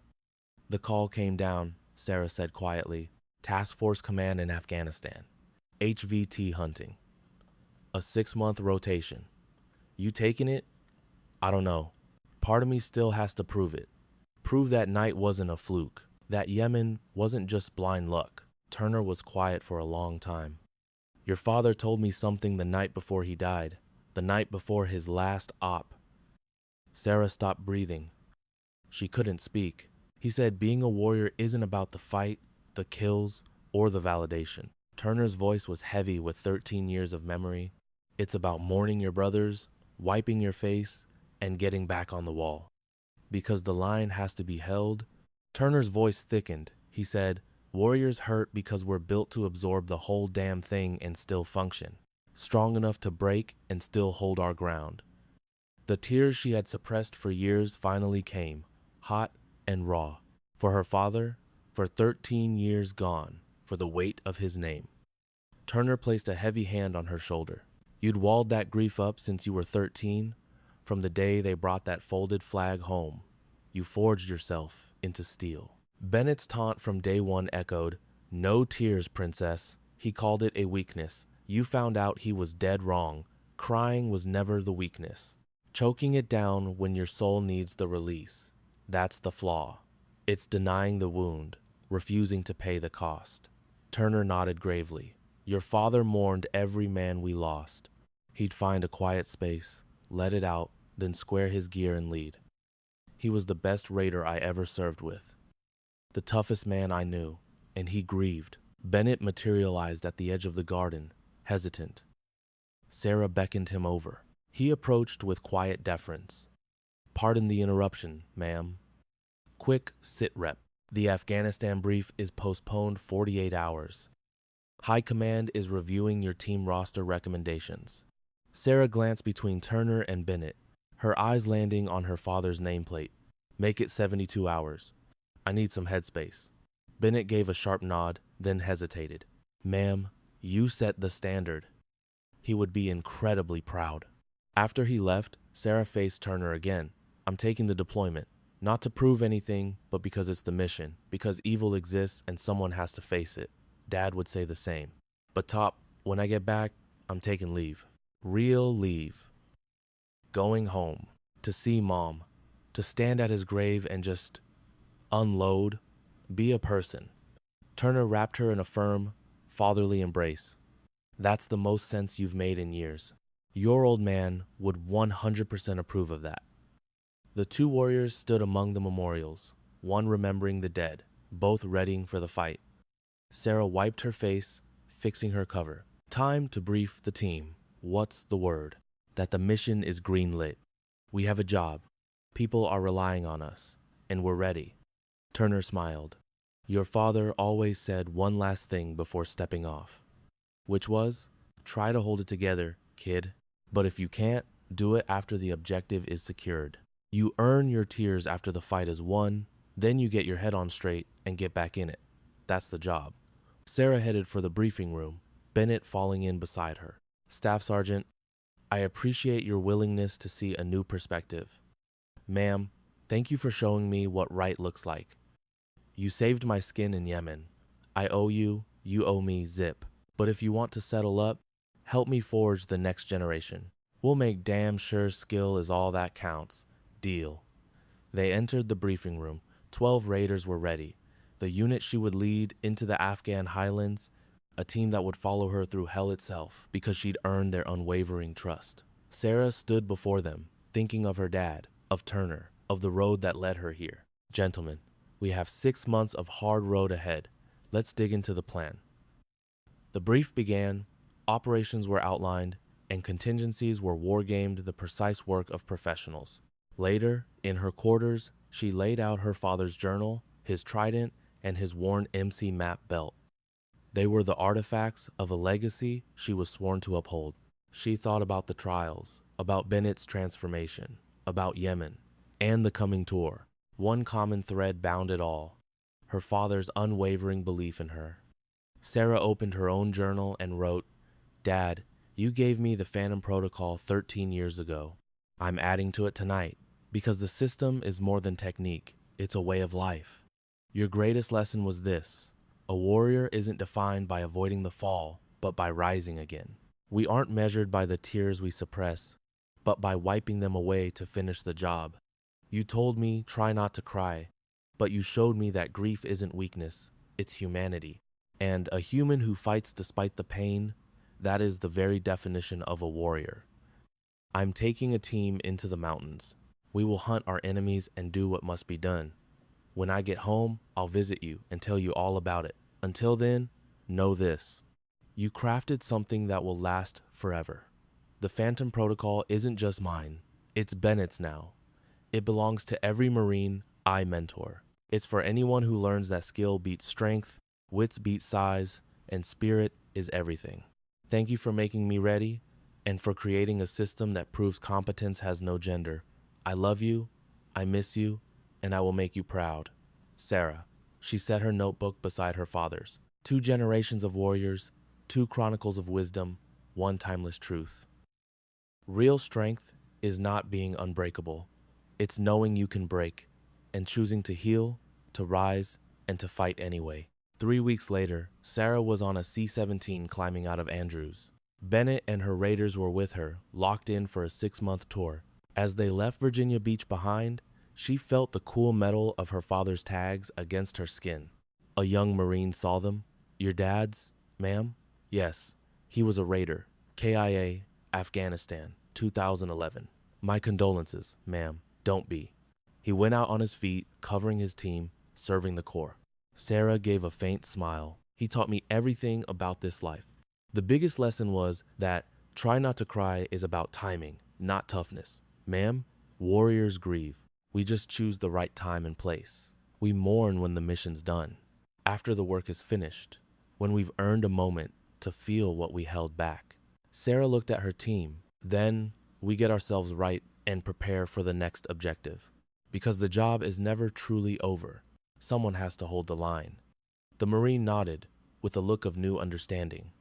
The call came down, Sarah said quietly. Task Force Command in Afghanistan. HVT hunting. A 6-month rotation. You taking it? I don't know. Part of me still has to prove it. Prove that night wasn't a fluke. That Yemen wasn't just blind luck. Turner was quiet for a long time. Your father told me something the night before he died. The night before his last op. Sarah stopped breathing. She couldn't speak. He said being a warrior isn't about the fight, the kills, or the validation. Turner's voice was heavy with 13 years of memory. It's about mourning your brothers, wiping your face, and getting back on the wall. Because the line has to be held. Turner's voice thickened. He said, warriors hurt because we're built to absorb the whole damn thing and still function. Strong enough to break and still hold our ground. The tears she had suppressed for years finally came, hot and raw. For her father, for 13 years gone, for the weight of his name. Turner placed a heavy hand on her shoulder. You'd walled that grief up since you were 13, from the day they brought that folded flag home. You forged yourself into steel. Bennett's taunt from day one echoed, no tears, princess. He called it a weakness. You found out he was dead wrong. Crying was never the weakness. Choking it down when your soul needs the release. That's the flaw. It's denying the wound, refusing to pay the cost. Turner nodded gravely. Your father mourned every man we lost. He'd find a quiet space, let it out, then square his gear and lead. He was the best raider I ever served with. The toughest man I knew, and he grieved. Bennett materialized at the edge of the garden, hesitant. Sarah beckoned him over. He approached with quiet deference. Pardon the interruption, ma'am. Quick sit rep. The Afghanistan brief is postponed 48 hours. High Command is reviewing your team roster recommendations. Sarah glanced between Turner and Bennett, her eyes landing on her father's nameplate. Make it 72 hours. I need some headspace. Bennett gave a sharp nod, then hesitated. Ma'am, you set the standard. He would be incredibly proud. After he left, Sarah faced Turner again. I'm taking the deployment. Not to prove anything, but because it's the mission. Because evil exists and someone has to face it. Dad would say the same. But Top, when I get back, I'm taking leave. Real leave. Going home. To see Mom. To stand at his grave and just unload. Be a person. Turner wrapped her in a firm, fatherly embrace. That's the most sense you've made in years. Your old man would 100% approve of that. The two warriors stood among the memorials, one remembering the dead, both readying for the fight. Sarah wiped her face, fixing her cover. Time to brief the team. What's the word? That the mission is greenlit. We have a job. People are relying on us, and we're ready. Turner smiled. Your father always said one last thing before stepping off, which was, try to hold it together, kid. But if you can't, do it after the objective is secured. You earn your tears after the fight is won, then you get your head on straight and get back in it. That's the job. Sarah headed for the briefing room, Bennett falling in beside her. Staff Sergeant, I appreciate your willingness to see a new perspective. Ma'am, thank you for showing me what right looks like. You saved my skin in Yemen. I owe you, you owe me, zip. But if you want to settle up, help me forge the next generation. We'll make damn sure skill is all that counts. Deal. They entered the briefing room. 12 raiders were ready. The unit she would lead into the Afghan highlands, a team that would follow her through hell itself because she'd earned their unwavering trust. Sarah stood before them, thinking of her dad, of Turner, of the road that led her here. Gentlemen, we have 6 months of hard road ahead. Let's dig into the plan. The brief began, operations were outlined, and contingencies were wargamed, the precise work of professionals. Later, in her quarters, she laid out her father's journal, his trident, and his worn MC map belt. They were the artifacts of a legacy she was sworn to uphold. She thought about the trials, about Bennett's transformation, about Yemen, and the coming tour. One common thread bound it all, her father's unwavering belief in her. Sarah opened her own journal and wrote, Dad, you gave me the Phantom Protocol 13 years ago. I'm adding to it tonight, because the system is more than technique, it's a way of life. Your greatest lesson was this: a warrior isn't defined by avoiding the fall, but by rising again. We aren't measured by the tears we suppress, but by wiping them away to finish the job. You told me, try not to cry, but you showed me that grief isn't weakness, it's humanity. And a human who fights despite the pain, that is the very definition of a warrior. I'm taking a team into the mountains. We will hunt our enemies and do what must be done. When I get home, I'll visit you and tell you all about it. Until then, know this. You crafted something that will last forever. The Phantom Protocol isn't just mine. It's Bennett's now. It belongs to every Marine I mentor. It's for anyone who learns that skill beats strength, wits beat size, and spirit is everything. Thank you for making me ready, and for creating a system that proves competence has no gender. I love you, I miss you, and I will make you proud. Sarah. She set her notebook beside her father's. 2 generations of warriors, 2 chronicles of wisdom, 1 timeless truth. Real strength is not being unbreakable. It's knowing you can break, and choosing to heal, to rise, and to fight anyway. 3 weeks later, Sarah was on a C-17 climbing out of Andrews. Bennett and her raiders were with her, locked in for a 6-month tour. As they left Virginia Beach behind, she felt the cool metal of her father's tags against her skin. A young Marine saw them. Your dad's, ma'am? Yes, he was a raider. KIA, Afghanistan, 2011. My condolences, ma'am. Don't be. He went out on his feet, covering his team, serving the Corps. Sarah gave a faint smile. He taught me everything about this life. The biggest lesson was that try not to cry is about timing, not toughness. Ma'am, warriors grieve. We just choose the right time and place. We mourn when the mission's done, after the work is finished, when we've earned a moment to feel what we held back. Sarah looked at her team. Then we get ourselves right and prepare for the next objective. Because the job is never truly over. Someone has to hold the line. The Marine nodded, with a look of new understanding.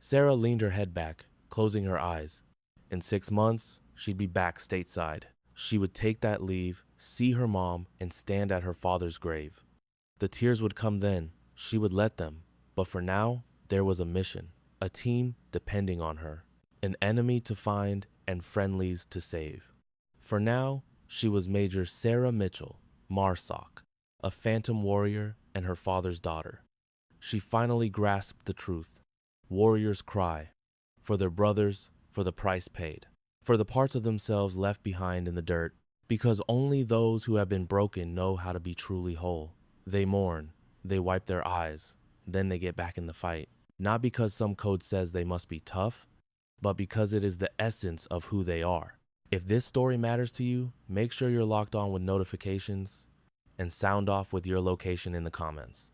Sarah leaned her head back, closing her eyes. In 6 months, she'd be back stateside. She would take that leave, see her mom, and stand at her father's grave. The tears would come then. She would let them. But for now, there was a mission, a team depending on her, an enemy to find and friendlies to save. For now, she was Major Sarah Mitchell, MARSOC, a phantom warrior and her father's daughter. She finally grasped the truth. Warriors cry for their brothers, for the price paid, for the parts of themselves left behind in the dirt, because only those who have been broken know how to be truly whole. They mourn, they wipe their eyes, then they get back in the fight. Not because some code says they must be tough, but because it is the essence of who they are. If this story matters to you, make sure you're locked on with notifications and sound off with your location in the comments.